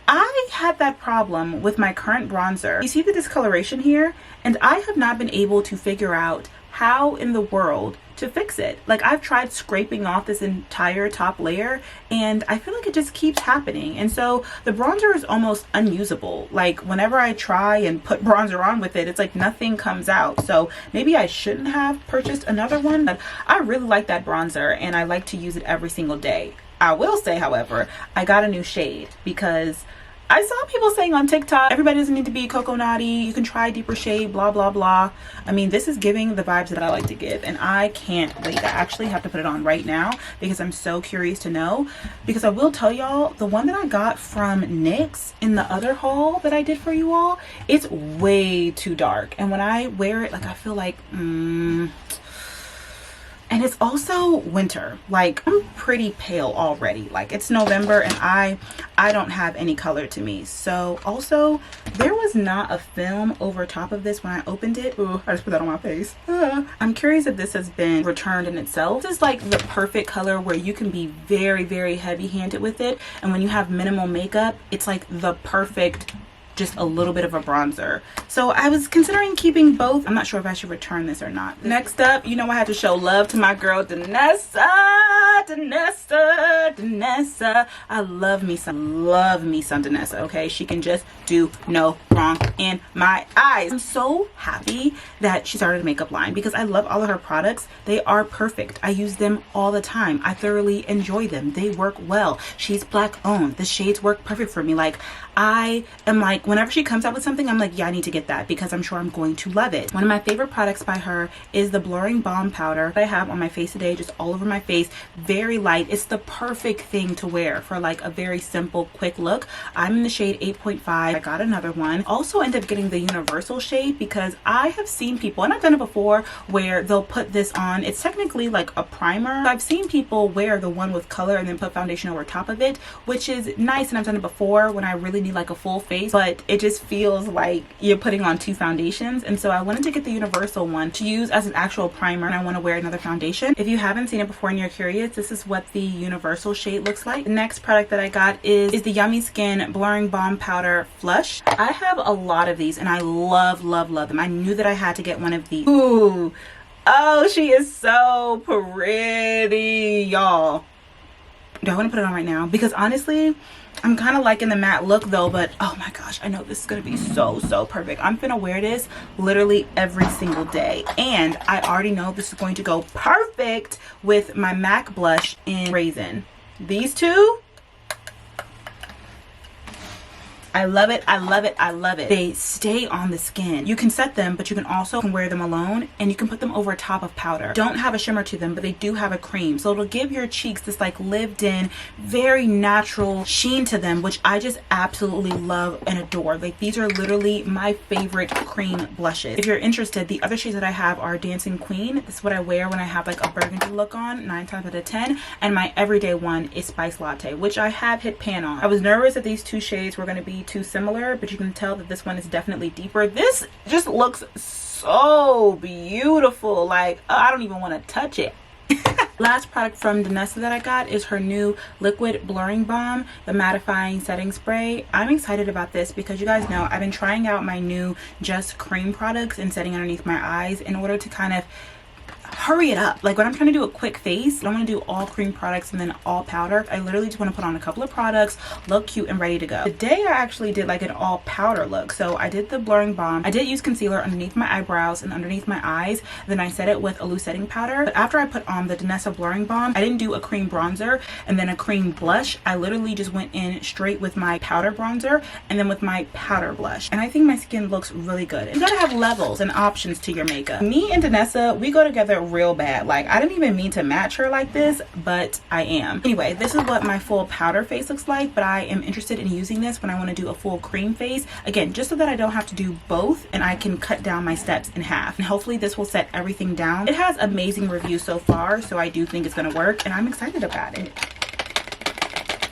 I had that problem with my current bronzer. You see the discoloration here? And I have not been able to figure out how in the world to fix it. Like, I've tried scraping off this entire top layer and I feel like it just keeps happening. And so the bronzer is almost unusable. Like, whenever I try and put bronzer on with it, it's like nothing comes out. So maybe I shouldn't have purchased another one, but I really like that bronzer and I like to use it every single day. I will say, however, I got a new shade because I saw people saying on TikTok, everybody doesn't need to be cocoa naughty, you can try a deeper shade, blah blah blah. I mean, this is giving the vibes that I like to give, and I can't wait. I actually have to put it on right now because I'm so curious to know. Because I will tell y'all, the one that I got from NYX in the other haul that I did for you all, it's way too dark, and when I wear it, like, I feel like and And it's also winter. Like, I'm pretty pale already. Like, it's November and I don't have any color to me. So also, there was not a film over top of this when I opened it. Ooh, I just put that on my face. I'm curious if this has been returned in itself. This is like the perfect color where you can be very, very heavy-handed with it. And when you have minimal makeup, it's like the perfect, just a little bit of a bronzer. So I was considering keeping both. I'm not sure if I should return this or not. Next up, you know, I had to show love to my girl Danessa. I love me some Danessa, okay? She can just do no wrong in my eyes. I'm so happy that she started a makeup line because I love all of her products. They are perfect. I use them all the time. I thoroughly enjoy them. They work well. She's Black owned. The shades work perfect for me. Like, I am like, whenever she comes out with something, I'm like, yeah, I need to get that because I'm sure I'm going to love it. One of my favorite products by her is the Blurring Balm Powder that I have on my face today, just all over my face. Very light. It's the perfect thing to wear for like a very simple, quick look. I'm in the shade 8.5. I got another one. Also ended up getting the universal shade because I have seen people, and I've done it before, where they'll put this on. It's technically like a primer. I've seen people wear the one with color and then put foundation over top of it, which is nice, and I've done it before when I really need like a full face, but it just feels like you're putting on two foundations. And so I wanted to get the universal one to use as an actual primer, and I want to wear another foundation. If you haven't seen it before and you're curious, this is what the universal shade looks like. The next product that I got is the Yummy Skin Blurring Balm Powder Flush. I have a lot of these and I love them. I knew that I had to get one of these. Ooh, oh, she is so pretty, y'all. Do I want to put it on right now? Because honestly, I'm kind of liking the matte look though, but oh my gosh, I know this is going to be so perfect. I'm gonna wear this literally every single day. And I already know this is going to go perfect with my MAC blush in Raisin. These two, I love it. They stay on the skin. You can set them, but you can also wear them alone, and you can put them over top of powder. Don't have a shimmer to them, but they do have a cream. So it'll give your cheeks this like lived in, very natural sheen to them, which I just absolutely love and adore. Like, these are literally my favorite cream blushes. If you're interested, the other shades that I have are Dancing Queen. This is what I wear when I have like a burgundy look on, 9 times out of 10. And my everyday one is Spice Latte, which I have hit pan on. I was nervous that these two shades were going to be too similar, but you can tell that this one is definitely deeper. This just looks so beautiful. Like, I don't even want to touch it. Last product from Danessa that I got is her new liquid blurring balm, the mattifying setting spray. I'm excited about this because you guys know I've been trying out my new Just Cream products and setting underneath my eyes in order to kind of hurry it up. Like, when I'm trying to do a quick face, I don't want to do all cream products and then all powder. I literally just want to put on a couple of products, look cute, and ready to go. Today I actually did like an all powder look. So I did the blurring balm. I did use concealer underneath my eyebrows and underneath my eyes. Then I set it with a loose setting powder. But after I put on the Danessa blurring balm, I didn't do a cream bronzer and then a cream blush. I literally just went in straight with my powder bronzer and then with my powder blush. And I think my skin looks really good. You gotta have levels and options to your makeup. Me and Danessa, we go together real bad. Like, I didn't even mean to match her like this, but I am. Anyway, this is what my full powder face looks like, but I am interested in using this when I want to do a full cream face. Again, just so that I don't have to do both and I can cut down my steps in half. And hopefully this will set everything down. It has amazing reviews so far, so I do think it's going to work and I'm excited about it.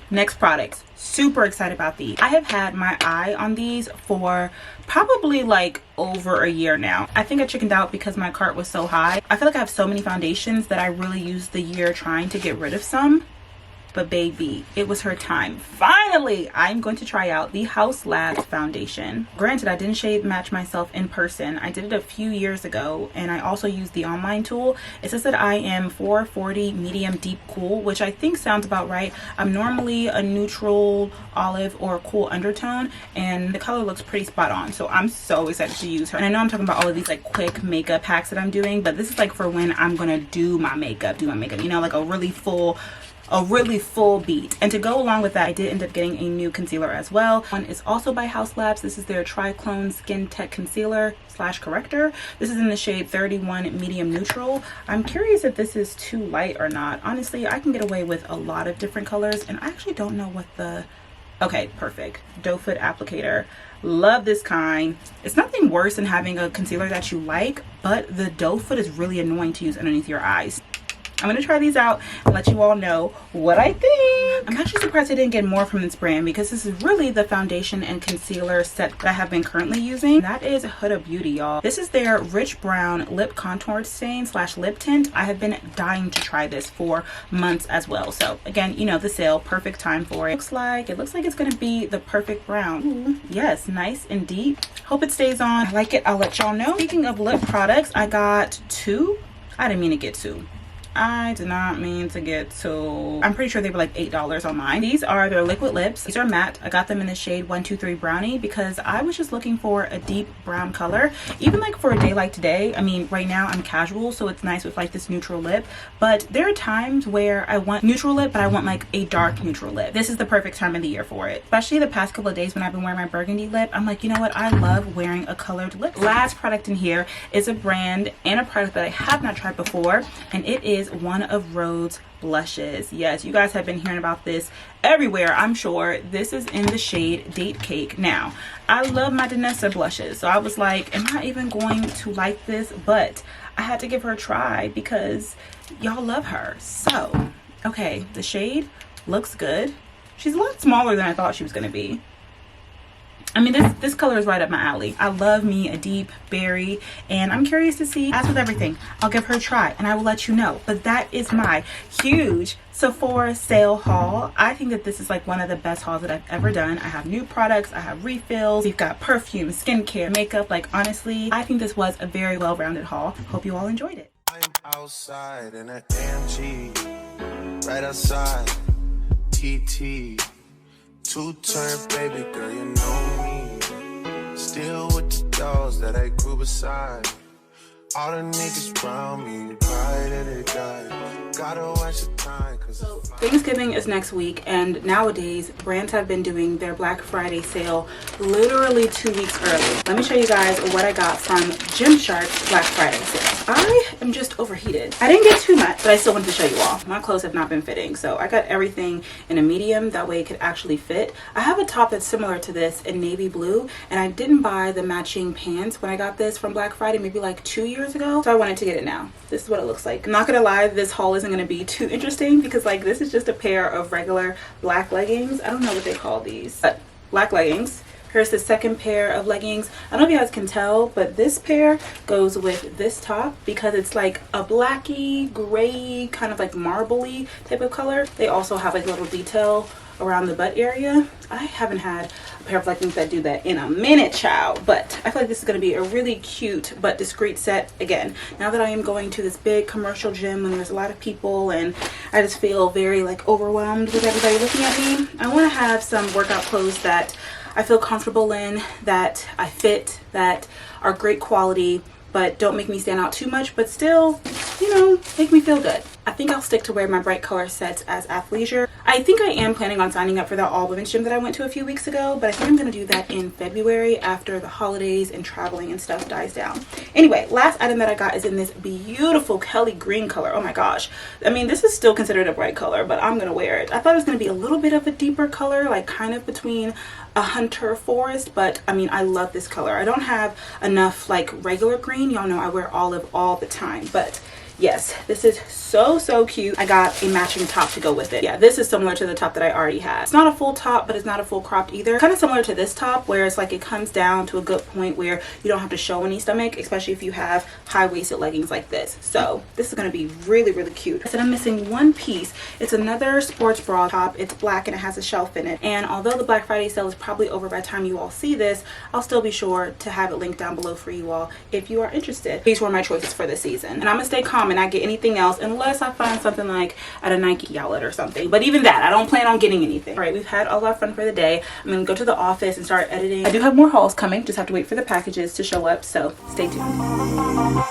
Next products. Super excited about these. I have had my eye on these for probably like over a year now. I think I chickened out because my cart was so high. I feel like I have so many foundations that I really used the year trying to get rid of some. But baby, it was her time. Finally, I'm going to try out the Haus Labs foundation. Granted, I didn't shade match myself in person. I did it a few years ago, and I also used the online tool. It says that I am 440 medium deep cool, which I think sounds about right. I'm normally a neutral olive or a cool undertone, and the color looks pretty spot on. So I'm so excited to use her. And I know I'm talking about all of these like quick makeup hacks that I'm doing, but this is like for when I'm gonna do my makeup, you know, like a really full beat. And to go along with that, I did end up getting a new concealer as well. One is also by Haus Labs. This is their Triclone Skin Tech Concealer / Corrector. This is in the shade 31 Medium Neutral. I'm curious if this is too light or not. Honestly, I can get away with a lot of different colors, and I actually don't know what the... Okay, perfect. Doe Foot Applicator. Love this kind. It's nothing worse than having a concealer that you like, but the doe foot is really annoying to use underneath your eyes. I'm gonna try these out and let you all know what I think. I'm actually surprised I didn't get more from this brand because this is really the foundation and concealer set that I have been currently using. That is Huda Beauty, y'all. This is their rich brown lip contour stain / lip tint. I have been dying to try this for months as well. So again, you know, the sale, perfect time for it. It looks like it's gonna be the perfect brown. Ooh, yes, nice and deep. Hope it stays on. I like it. I'll let y'all know. Speaking of lip products, I got two. I didn't mean to get two. I did not mean to get two. I'm pretty sure they were like $8 on mine. These are their liquid lips. These are matte. I got them in the shade 123 Brownie because I was just looking for a deep brown color. Even like for a day like today, I mean, right now I'm casual, so it's nice with like this neutral lip. But there are times where I want neutral lip, but I want like a dark neutral lip. This is the perfect time of the year for it. Especially the past couple of days when I've been wearing my burgundy lip. I'm like, you know what? I love wearing a colored lip. Last product in here is a brand and a product that I have not tried before, and it is one of Rhode's blushes. Yes, you guys have been hearing about this everywhere, I'm sure. This is in the shade Date Cake. Now, I love my Danessa blushes, so I was like, am I even going to like this? But I had to give her a try because y'all love her. So, okay, the shade looks good. She's a lot smaller than I thought she was going to be. I mean, this color is right up my alley. I love me a deep berry, and I'm curious to see. As with everything, I'll give her a try and I will let you know. But that is my huge Sephora sale haul. I think that this is like one of the best hauls that I've ever done. I have new products, I have refills, we've got perfume, skincare, makeup. Like, honestly, I think this was a very well-rounded haul. Hope you all enjoyed it. I'm outside in an AMG, right outside, TT. Two-turn baby girl, you know me. Still with the dolls that I grew beside. All the niggas around me, pride that they got. Gotta watch the time, cause it's Thanksgiving is next week, and nowadays brands have been doing their Black Friday sale literally 2 weeks early. Let me show you guys what I got from Gymshark's Black Friday sale. I am just overheated. I didn't get too much, but I still wanted to show you all. My clothes have not been fitting, so I got everything in a medium. That way it could actually fit. I have a top that's similar to this in navy blue, and I didn't buy the matching pants when I got this from Black Friday, maybe like 2 years ago. So I wanted to get it now. This is what it looks like. I'm not gonna lie, this haul isn't gonna be too interesting because like this is just a pair of regular black leggings. I don't know what they call these, but black leggings. Here's the second pair of leggings. I don't know if you guys can tell, but this pair goes with this top because it's like a blacky, gray, kind of like marbly type of color. They also have like a little detail around the butt area. I haven't had a pair of leggings that do that in a minute, child, but I feel like this is going to be a really cute but discreet set. Again, now that I am going to this big commercial gym when there's a lot of people and I just feel very like overwhelmed with everybody looking at me, I want to have some workout clothes that I feel comfortable in, that I fit, that are great quality, but don't make me stand out too much, but still, you know, make me feel good. I think I'll stick to wear my bright color sets as athleisure. I think I am planning on signing up for that all women's gym that I went to a few weeks ago, but I think I'm gonna do that in February after the holidays and traveling and stuff dies down. Anyway, last item that I got is in this beautiful Kelly green color. Oh my gosh. I mean, this is still considered a bright color, but I'm gonna wear it. I thought it was gonna be a little bit of a deeper color, like kind of between a hunter forest, but I mean, I love this color. I don't have enough like regular green. Y'all know I wear olive all the time, but yes, this is so cute. I got a matching top to go with it. Yeah, this is similar to the top that I already had. It's not a full top, but it's not a full cropped either. Kind of similar to this top where it's like it comes down to a good point where you don't have to show any stomach, especially if you have high-waisted leggings like this. So this is going to be really cute. I said I'm missing one piece. It's another sports bra top. It's black and it has a shelf in it. And although the Black Friday sale is probably over by the time you all see this, I'll still be sure to have it linked down below for you all if you are interested. These were my choices for this season. And I'm gonna stay calm and not get anything else unless I find something like at a Nike outlet or something. But even that, I don't plan on getting anything. All right, we've had all our fun for the day. I'm gonna go to the office and start editing. I do have more hauls coming, just have to wait for the packages to show up, so stay tuned.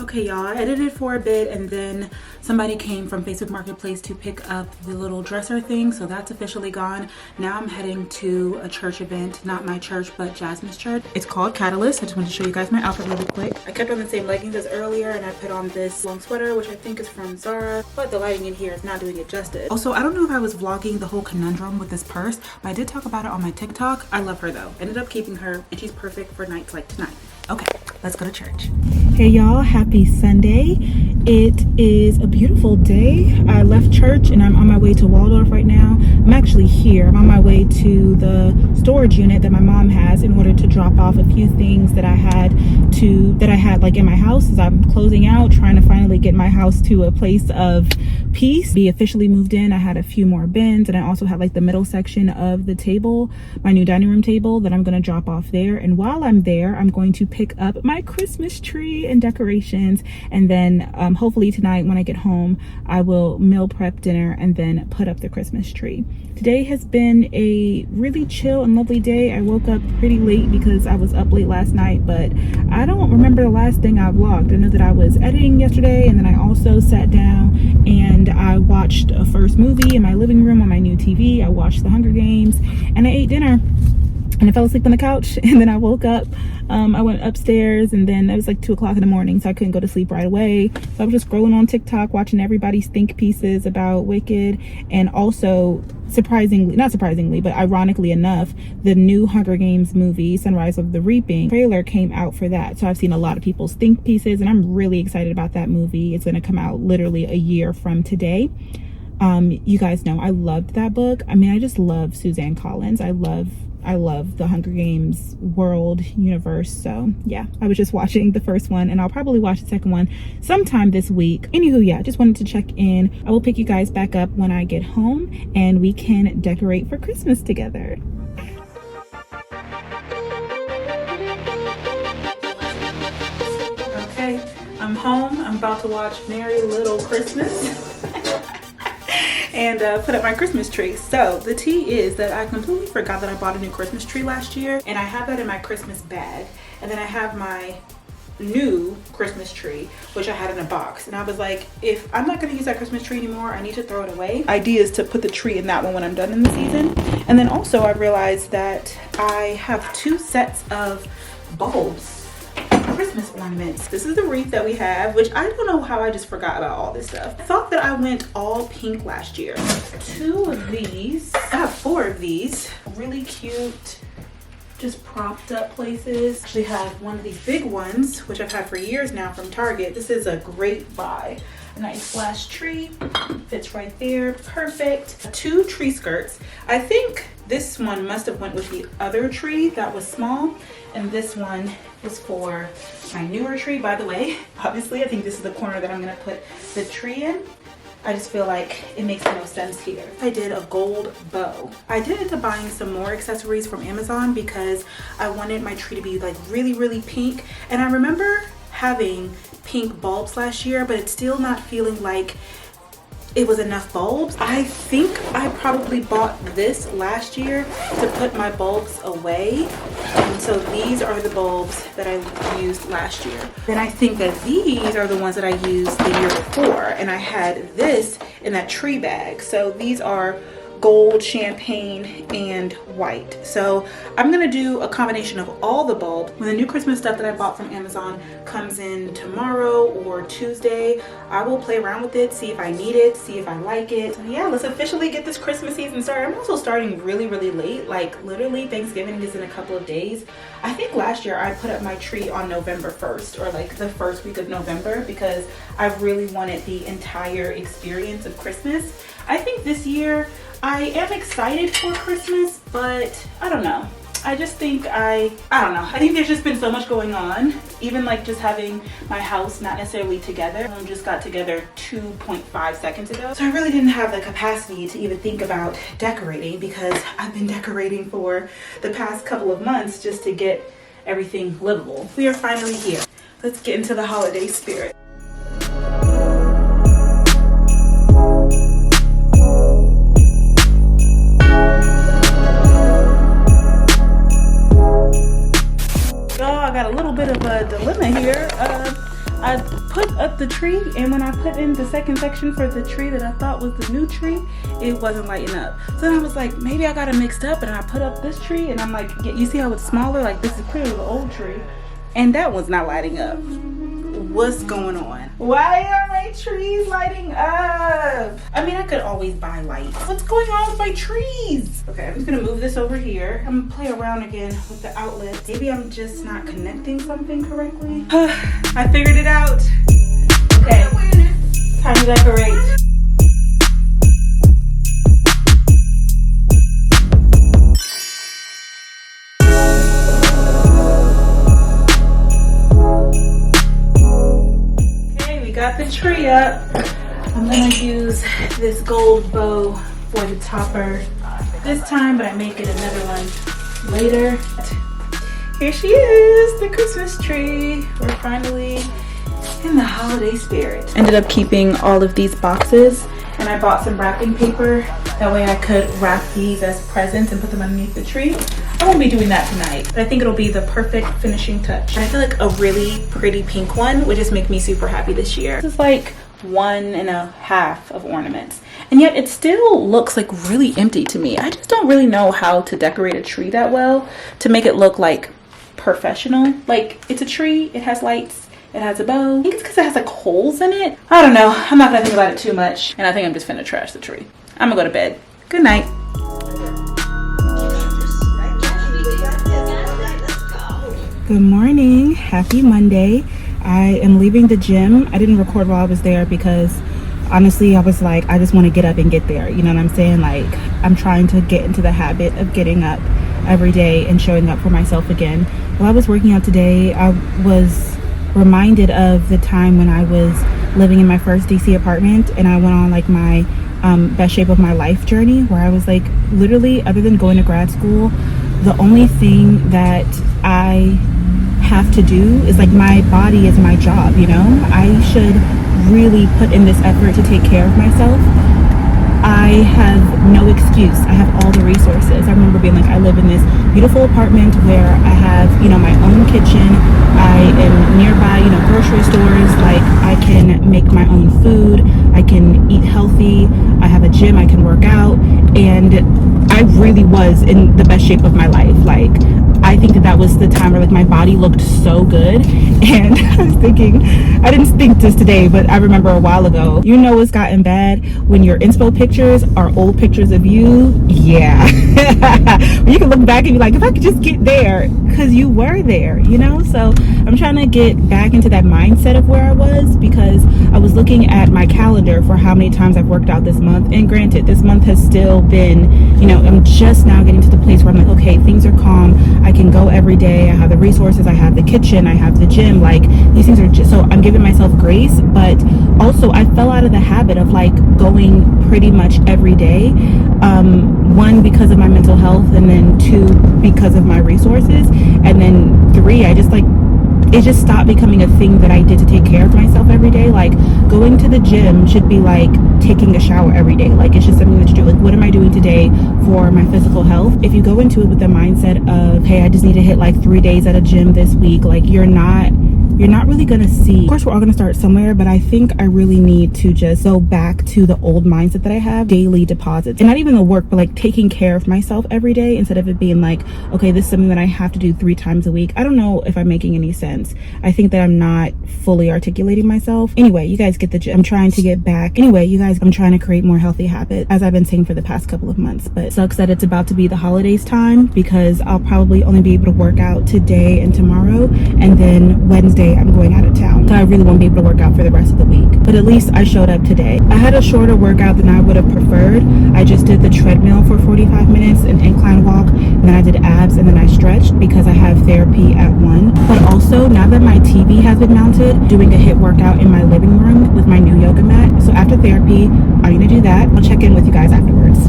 Okay, y'all, I edited for a bit and then somebody came from Facebook Marketplace to pick up the little dresser thing, so that's officially gone. Now I'm heading to a church event, not my church, but Jasmine's church. It's called Catalyst. I just wanted to show you guys my outfit really quick. I kept on the same leggings as earlier, and I put on this long sweater, which I think is from Zara, but the lighting in here is not doing it justice. Also, I don't know if I was vlogging the whole conundrum with this purse, but I did talk about it on my TikTok. I love her though. Ended up keeping her, and she's perfect for nights like tonight. Okay, let's go to church. Hey y'all, happy Sunday. It is a beautiful day. I left church and I'm on my way to Waldorf right now. I'm actually here. I'm on my way to the storage unit that my mom has in order to drop off a few things that I had like in my house as I'm closing out, trying to finally get my house to a place of peace. Be officially moved in. I had a few more bins, and I also had like the middle section of the table, my new dining room table that I'm going to drop off there. And while I'm there, I'm going to pick up my Christmas tree and decorations, and then hopefully tonight when I get home I will meal prep dinner and then put up the Christmas tree. Today has been a really chill and lovely day. I woke up pretty late because I was up late last night, but I don't remember the last thing I vlogged. I know that I was editing yesterday, and then I also sat down and I watched a first movie in my living room on my new TV. I watched The Hunger Games and I ate dinner. And I fell asleep on the couch, and then I woke up. I went upstairs, and then it was like 2 o'clock in the morning, so I couldn't go to sleep right away. So I was just scrolling on TikTok, watching everybody's think pieces about Wicked, and also not surprisingly, but ironically enough, the new Hunger Games movie, Sunrise of the Reaping, trailer came out for that. So I've seen a lot of people's think pieces, and I'm really excited about that movie. It's going to come out literally a year from today. You guys know I loved that book. I mean, I just love Suzanne Collins. I love the Hunger Games world universe. So yeah, I was just watching the first one, and I'll probably watch the second one sometime this week. Anywho, yeah, just wanted to check in. I will pick you guys back up when I get home and we can decorate for Christmas together. Okay, I'm home. I'm about to watch Merry Little Christmas and put up my Christmas tree. So the tea is that I completely forgot that I bought a new Christmas tree last year, and I have that in my Christmas bag. And then I have my new Christmas tree, which I had in a box, and I was like, if I'm not going to use that Christmas tree anymore, I need to throw it away. Idea is to put the tree in that one when I'm done in the season. And then also I realized that I have 2 sets of bulbs, Christmas ornaments. This is the wreath that we have, which I don't know how I just forgot about all this stuff. I thought that I went all pink last year. 2 of these. I have 4 of these. Really cute, just propped up places. Actually have one of these big ones, which I've had for years now from Target. This is a great buy. A nice flash tree, fits right there, perfect. 2 tree skirts. I think this one must have went with the other tree that was small, and this one is for my newer tree. By the way, obviously I think this is the corner that I'm gonna put the tree in. I just feel like it makes no sense here. I did a gold bow. I did end up buying some more accessories from Amazon because I wanted my tree to be like really, really pink. And I remember having pink bulbs last year, but it's still not feeling like it was enough bulbs. I think I probably bought this last year to put my bulbs away. And so these are the bulbs that I used last year. Then I think that these are the ones that I used the year before. And I had this in that tree bag. So these are gold, champagne, and white. So I'm gonna do a combination of all the bulbs. When the new Christmas stuff that I bought from Amazon comes in tomorrow or Tuesday, I will play around with it, see if I need it, see if I like it. So yeah, let's officially get this Christmas season started. I'm also starting really, really late. Like literally Thanksgiving is in a couple of days. I think last year I put up my tree on November 1st, or like the first week of November, because I really wanted the entire experience of Christmas. I think this year I am excited for Christmas, but I don't know. I just think I don't know. I think there's just been so much going on. Even like just having my house not necessarily together. I just got together 2.5 seconds ago. So I really didn't have the capacity to even think about decorating, because I've been decorating for the past couple of months just to get everything livable. We are finally here. Let's get into the holiday spirit. I got a little bit of a dilemma here. I put up the tree, and when I put in the second section for the tree that I thought was the new tree, it wasn't lighting up. So then I was like, maybe I got it mixed up, and I put up this tree, and I'm like, you see how it's smaller? Like, this is clearly the old tree, and that one's not lighting up. What's going on? Why are my trees lighting up? I mean, I could always buy lights. What's going on with my trees? Okay, I'm just gonna move this over here. I'm gonna play around again with the outlet. Maybe I'm just not connecting something correctly. I figured it out. Okay, time to decorate. Got the tree up. I'm gonna use this gold bow for the topper this time, but I may get another one later. Here she is, the Christmas tree. We're finally in the holiday spirit. Ended up keeping all of these boxes, and I bought some wrapping paper. That way I could wrap these as presents and put them underneath the tree. I won't be doing that tonight, but I think it'll be the perfect finishing touch. I feel like a really pretty pink one would just make me super happy this year. This is like 1.5 of ornaments, and yet it still looks like really empty to me. I just don't really know how to decorate a tree that well to make it look like professional. Like, it's a tree, it has lights, it has a bow. I think it's because it has like holes in it. I don't know. I'm not gonna think about it too much, and I think I'm just finna trash the tree. I'm gonna go to bed. Good night. Good morning, happy Monday. I am leaving the gym. I didn't record while I was there because honestly I was like, I just want to get up and get there, you know what I'm saying? Like, I'm trying to get into the habit of getting up every day and showing up for myself again. While I was working out today, I was reminded of the time when I was living in my first DC apartment, and I went on like my best shape of my life journey, where I was like, literally, other than going to grad school, the only thing that I have to do is like, my body is my job, you know? I should really put in this effort to take care of myself. I have no excuse. I have all the resources. I remember being like, I live in this beautiful apartment where I have, you know, my own kitchen. I am nearby, you know, grocery stores. Like, I can make my own food. I can eat healthy. I have a gym. I can work out. And I really was in the best shape of my life. Like, I think that was the time where like my body looked so good. And I was thinking, I didn't think this today, but I remember a while ago, you know, it's gotten bad when your inspo pictures are old pictures of you. Yeah. You can look back and be like, if I could just get there, because you were there, you know? So I'm trying to get back into that mindset of where I was, because I was looking at my calendar for how many times I've worked out this month. And granted, this month has still been, you know, I'm just now getting to the place where I'm like, okay, things are calm. I can go every day. I have the resources. I have the kitchen. I have the gym. Like, these things are just, so I'm giving myself grace. But also, I fell out of the habit of like going pretty much every day. One, because of my mental health, and then two, because of my resources, and then three, I just like, it just stopped becoming a thing that I did to take care of myself every day. Like, going to the gym should be like taking a shower every day. Like, it's just something that you do. Like, what am I doing today for my physical health? If you go into it with the mindset of, hey, I just need to hit like 3 days at a gym this week, like, you're not really gonna see. Of course, we're all gonna start somewhere, but I think I really need to just go back to the old mindset that I have, daily deposits. And not even the work, but like taking care of myself every day, instead of it being like, okay, this is something that I have to do 3 times a week. I don't know if I'm making any sense. I think that I'm not fully articulating myself. Anyway, you guys get the gist. I'm trying to get back. Anyway, you guys, I'm trying to create more healthy habits, as I've been saying for the past couple of months. But it sucks that it's about to be the holidays time, because I'll probably only be able to work out today and tomorrow, and then Wednesday I'm going out of town, so I really won't be able to work out for the rest of the week. But at least I showed up today. I had a shorter workout than I would have preferred. I just did the treadmill for 45 minutes, an incline walk, and then I did abs, and then I stretched because I have therapy at 1. But also, now that my TV has been mounted, doing a HIIT workout in my living room with my new yoga mat. So after therapy, I'm gonna do that. I'll check in with you guys afterwards.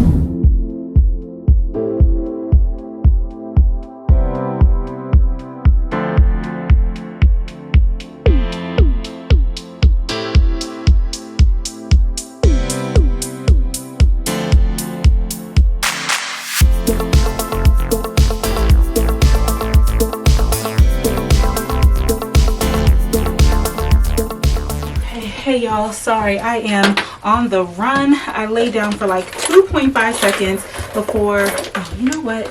Hey y'all, sorry, I am on the run. I laid down for like 2.5 seconds before, oh, you know what?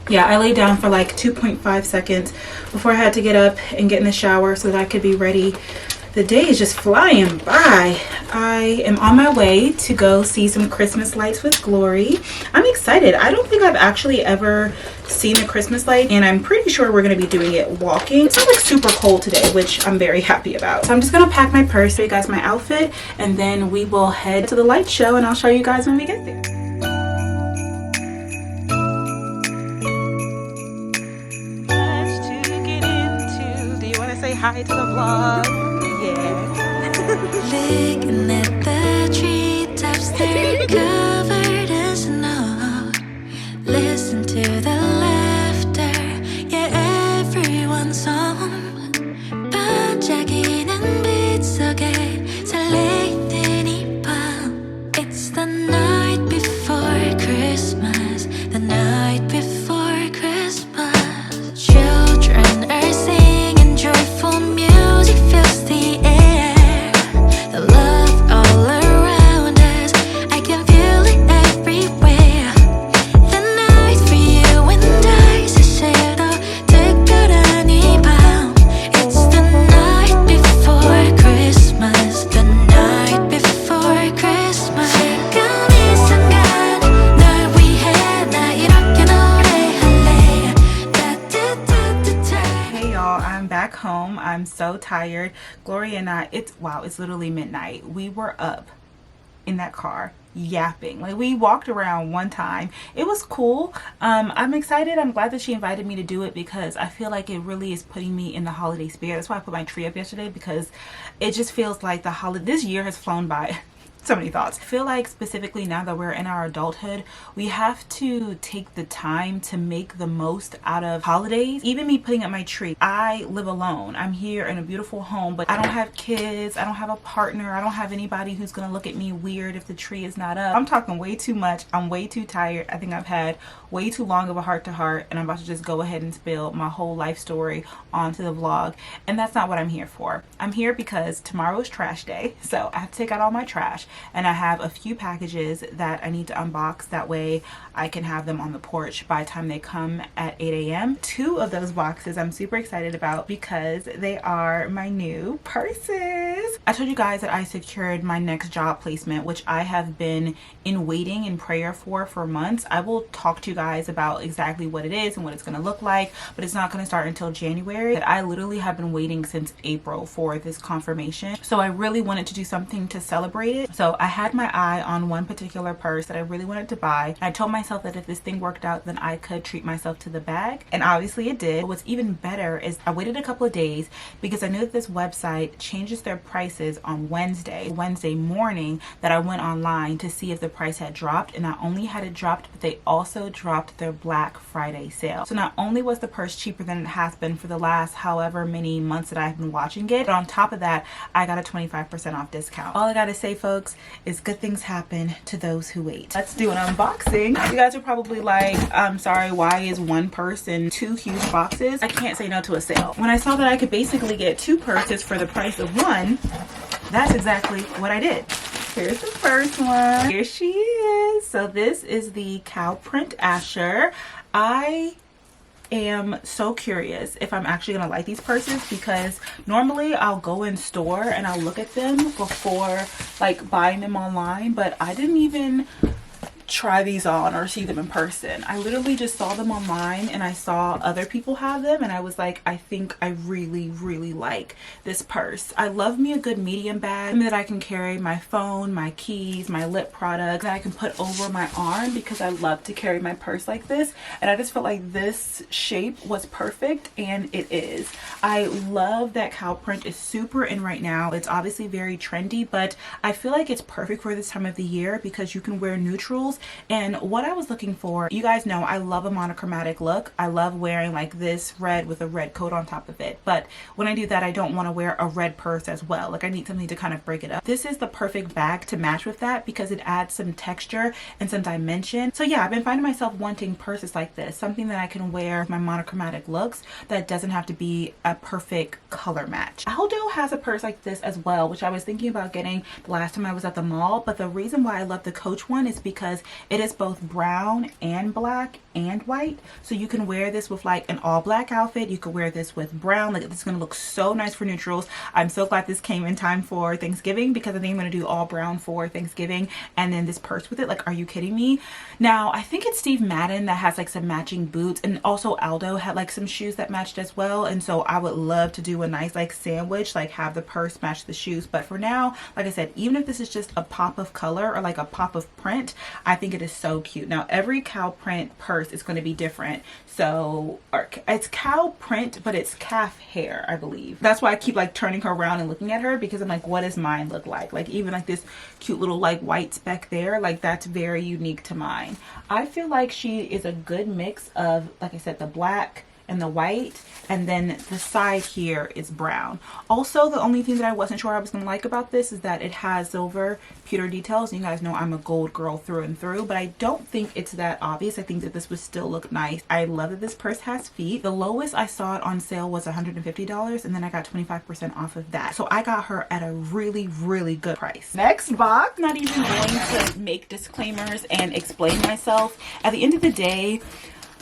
Yeah, I laid down for like 2.5 seconds before I had to get up and get in the shower so that I could be ready. The day is just flying by. I am on my way to go see some Christmas lights with Glory. I'm excited. I don't think I've actually ever seen a Christmas light, and I'm pretty sure we're going to be doing it walking. It's not like super cold today, which I'm very happy about. So I'm just going to pack my purse, show you guys my outfit, and then we will head to the light show, and I'll show you guys when we get there. Say hi to the vlog. Yeah. Looking at the treetops, they're covered in snow. Listen to the laughter, yeah, everyone's home. 반짝이는 빛 속에 설레이는 이 밤. It's the night before Christmas, the night before Christmas. Children are singing joyful music fills the air. The love all around us, I can feel it everywhere. The night for you and I 사실도 특별한 이 밤. It's the night before Christmas, the night before Christmas. 지금 이 순간 널 위해 나 이렇게 노래할래. 따뜻따뜻해. Hey y'all, I'm back home. I'm so tired. Glory and I, it's literally midnight. We were up in that car yapping. Like, we walked around one time. It was cool. I'm excited. I'm glad that she invited me to do it because I feel like it really is putting me in the holiday spirit. That's why I put my tree up yesterday, because it just feels like this year has flown by. So many thoughts. I feel like specifically now that we're in our adulthood, we have to take the time to make the most out of holidays. Even me putting up my tree, I live alone. I'm here in a beautiful home, but I don't have kids, I don't have a partner, I don't have anybody who's gonna look at me weird if the tree is not up. I'm talking way too much. I'm way too tired. I think I've had way too long of a heart to heart, and I'm about to just go ahead and spill my whole life story onto the vlog, and that's not what I'm here for. I'm here because tomorrow is trash day, so I have to take out all my trash, and I have a few packages that I need to unbox. That way I can have them on the porch by the time they come at 8 a.m. Two of those boxes I'm super excited about because they are my new purses. I told you guys that I secured my next job placement, which I have been in waiting and prayer for months. I will talk to you guys about exactly what it is and what it's going to look like, but it's not going to start until January. I literally have been waiting since April for this confirmation, so I really wanted to do something to celebrate it. So I had my eye on one particular purse that I really wanted to buy. I told myself that if this thing worked out, then I could treat myself to the bag, and obviously it did. But what's even better is I waited a couple of days because I knew that this website changes their prices on Wednesday morning, that I went online to see if the price had dropped, and not only had it dropped, but they also dropped their Black Friday sale. So not only was the purse cheaper than it has been for the last however many months that I've been watching it, but on top of that, I got a 25% off discount. All I gotta say, folks, is good things happen to those who wait. Let's do an unboxing. You guys are probably like, I'm sorry, why is one purse in two huge boxes? I can't say no to a sale. When I saw that I could basically get two purses for the price of one, that's exactly what I did. Here's the first one. Here she is. So this is the cow print Asher. I am so curious if I'm actually gonna like these purses, because normally I'll go in store and I'll look at them before like buying them online, but I didn't even try these on or see them in person. I literally just saw them online and I saw other people have them, and I was like, I think I really like this purse. I love me a good medium bag that I can carry my phone, my keys, my lip products, that I can put over my arm, because I love to carry my purse like this, and I just felt like this shape was perfect, and it is. I love that cow print is super in right now. It's obviously very trendy, but I feel like it's perfect for this time of the year because you can wear neutrals And what I was looking for, you guys know I love a monochromatic look. I love wearing like this red with a red coat on top of it. But when I do that, I don't want to wear a red purse as well. Like I need something to kind of break it up. This is the perfect bag to match with that because it adds some texture and some dimension. So yeah, I've been finding myself wanting purses like this, something that I can wear with my monochromatic looks that doesn't have to be a perfect color match. Aldo has a purse like this as well, which I was thinking about getting the last time I was at the mall. But the reason why I love the Coach one is because it is both brown and black and white. So you can wear this with like an all black outfit. You could wear this with brown. Like this is going to look so nice for neutrals. I'm so glad this came in time for Thanksgiving because I think I'm going to do all brown for Thanksgiving and then this purse with it. Like, are you kidding me? Now, I think it's Steve Madden that has like some matching boots, and also Aldo had like some shoes that matched as well. And so I would love to do a nice like sandwich, like have the purse match the shoes. But for now, like I said, even if this is just a pop of color or like a pop of print, I think it is so cute. Now, every cow print purse is going to be different. So it's cow print, but it's calf hair, I believe. That's why I keep like turning her around and looking at her, because I'm like, what does mine look like? Like even like this cute little like white speck there, like that's very unique to mine. I feel like she is a good mix of, like I said, the black and the white, and then the side here is brown. Also, the only thing that I wasn't sure I was gonna like about this is that it has silver pewter details. You guys know I'm a gold girl through and through, but I don't think it's that obvious. I think that this would still look nice. I love that this purse has feet. The lowest I saw it on sale was $150, and then I got 25% off of that. So I got her at a really, really good price. Next box, not even going to make disclaimers and explain myself. At the end of the day,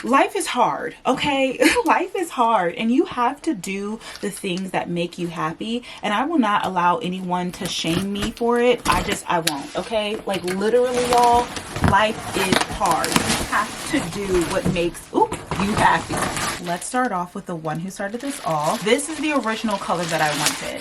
life is hard, okay? Life is hard, and you have to do the things that make you happy, and I will not allow anyone to shame me for it. I won't, okay? Like literally, y'all, life is hard. You have to do what makes you happy. Let's start off with the one who started this all. This is the original color that I wanted.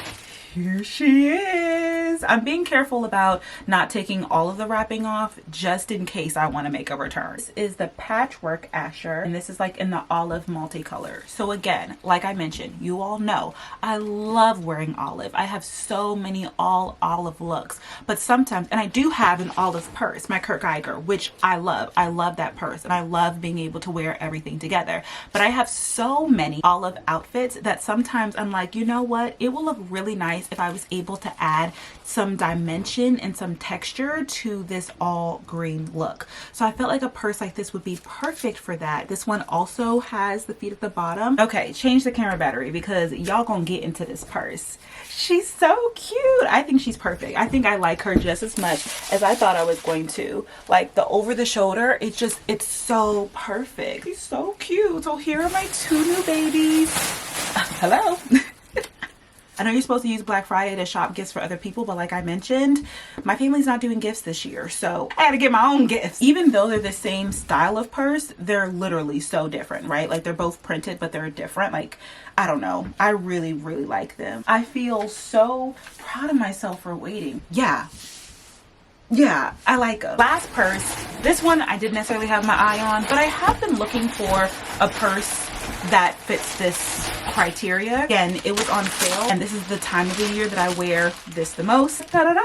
Here she is. I'm being careful about not taking all of the wrapping off just in case I want to make a return. This is the Patchwork Asher, and this is like in the olive multicolor. So again, like I mentioned, you all know I love wearing olive. I have so many all olive looks, but sometimes, and I do have an olive purse, my Kurt Geiger, which I love. I love that purse, and I love being able to wear everything together. But I have so many olive outfits that sometimes I'm like, you know what? It will look really nice if I was able to add some dimension and some texture to this all green look. So I felt like a purse like this would be perfect for that. This one also has the feet at the bottom. Okay, change the camera battery because y'all gonna get into this purse. She's so cute. I think she's perfect. I think I like her just as much as I thought I was going to. Like the over the shoulder, it's so perfect. She's so cute. So here are my two new babies. Hello. I know you're supposed to use Black Friday to shop gifts for other people, but like I mentioned, my family's not doing gifts this year, so I had to get my own gifts. Even though they're the same style of purse, they're literally so different, right? Like they're both printed, but they're different. Like, I don't know. I really, really like them. I feel so proud of myself for waiting. Yeah, I like them. Last purse, this one I didn't necessarily have my eye on, but I have been looking for a purse that fits this criteria. Again, it was on sale, and this is the time of the year that I wear this the most. Ta-da-da!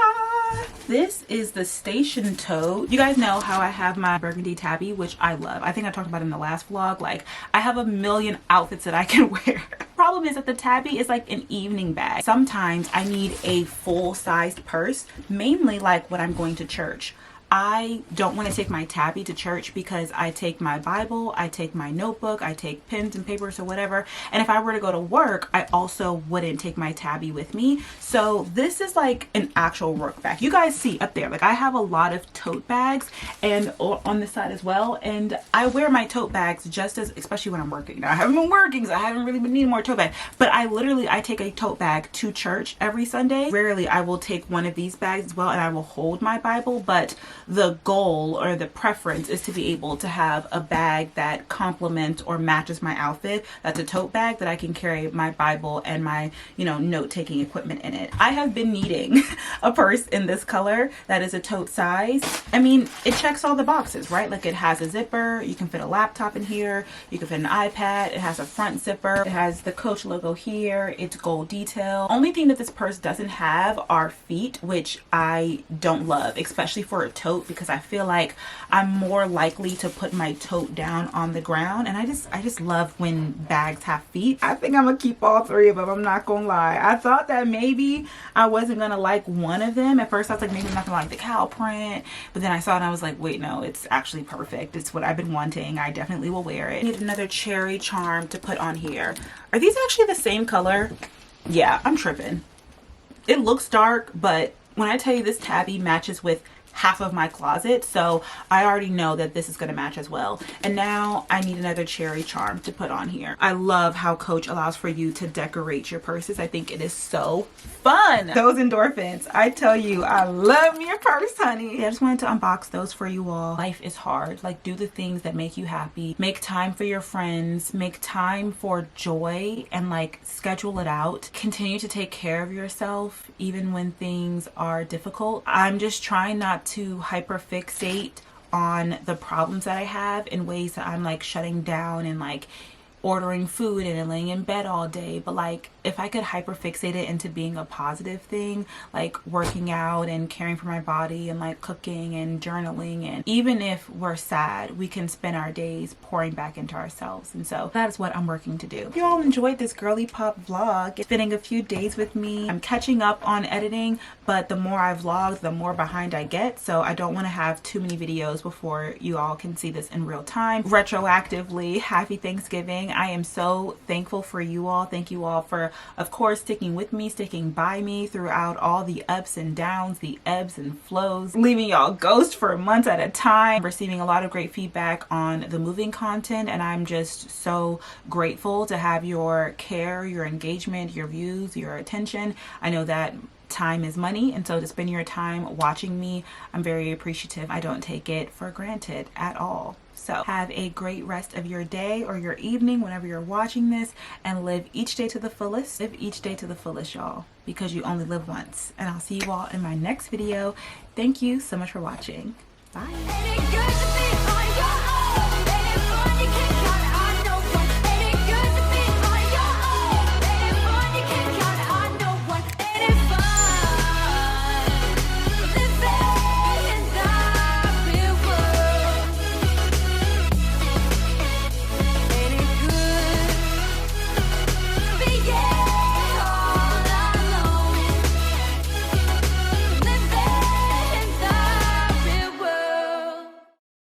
This is the Station Tote. You guys know how I have my burgundy tabby, which I love. I think I talked about it in the last vlog. Like, I have a million outfits that I can wear. Problem is that the tabby is like an evening bag. Sometimes I need a full-sized purse, mainly like when I'm going to church. I don't want to take my tabby to church because I take my Bible, I take my notebook, I take pens and papers or whatever. And if I were to go to work, I also wouldn't take my tabby with me. So this is like an actual work bag. You guys see up there, like I have a lot of tote bags and on this side as well. And I wear my tote bags just as, especially when I'm working. Now I haven't been working, so I haven't really been needing more tote bags. But I take a tote bag to church every Sunday. Rarely I will take one of these bags as well, and I will hold my Bible, but the goal or the preference is to be able to have a bag that complements or matches my outfit. That's a tote bag that I can carry my Bible and my, note-taking equipment in it. I have been needing a purse in this color that is a tote size. I mean, it checks all the boxes, right? Like it has a zipper, you can fit a laptop in here, you can fit an iPad, it has a front zipper, it has the Coach logo here, it's gold detail. Only thing that this purse doesn't have are feet, which I don't love, especially for a tote. tote because I feel like I'm more likely to put my tote down on the ground, and I just love when bags have feet. I think I'm gonna keep all 3 of them. I'm not gonna lie. I thought that maybe I wasn't gonna like one of them. At first I was like, maybe I'm not gonna like the cow print, but then I saw it and I was like, wait, no, it's actually perfect. It's what I've been wanting. I definitely will wear it. I need another cherry charm to put on here. Are these actually the same color? Yeah, I'm tripping. It looks dark, but when I tell you this tabby matches with half of my closet, so I already know that this is going to match as well. And now I need another cherry charm to put on here. I love how Coach allows for you to decorate your purses. I think it is so fun. Those endorphins, I tell you, I love me a purse, honey. Yeah, I just wanted to unbox those for you all. Life is hard. Like, do the things that make you happy. Make time for your friends. Make time for joy, and like schedule it out. Continue to take care of yourself even when things are difficult. I'm just trying not to hyperfixate on the problems that I have in ways that I'm like shutting down and like ordering food and laying in bed all day. But like, if I could hyperfixate it into being a positive thing, like working out and caring for my body and like cooking and journaling, and even if we're sad, we can spend our days pouring back into ourselves. And so that is what I'm working to do. If you all enjoyed this girly pop vlog, spending a few days with me, I'm catching up on editing, but the more I vlog, the more behind I get. So I don't want to have too many videos before you all can see this in real time. Retroactively, happy Thanksgiving. I am so thankful for you all. Thank you all for, of course, sticking with me, sticking by me throughout all the ups and downs, the ebbs and flows, leaving y'all ghost for months at a time. Receiving a lot of great feedback on the moving content, and I'm just so grateful to have your care, your engagement, your views, your attention. I know that time is money, and so to spend your time watching me, I'm very appreciative. I don't take it for granted at all. So have a great rest of your day or your evening whenever you're watching this, and live each day to the fullest. Live each day to the fullest, y'all, because you only live once. And I'll see you all in my next video. Thank you so much for watching. Bye.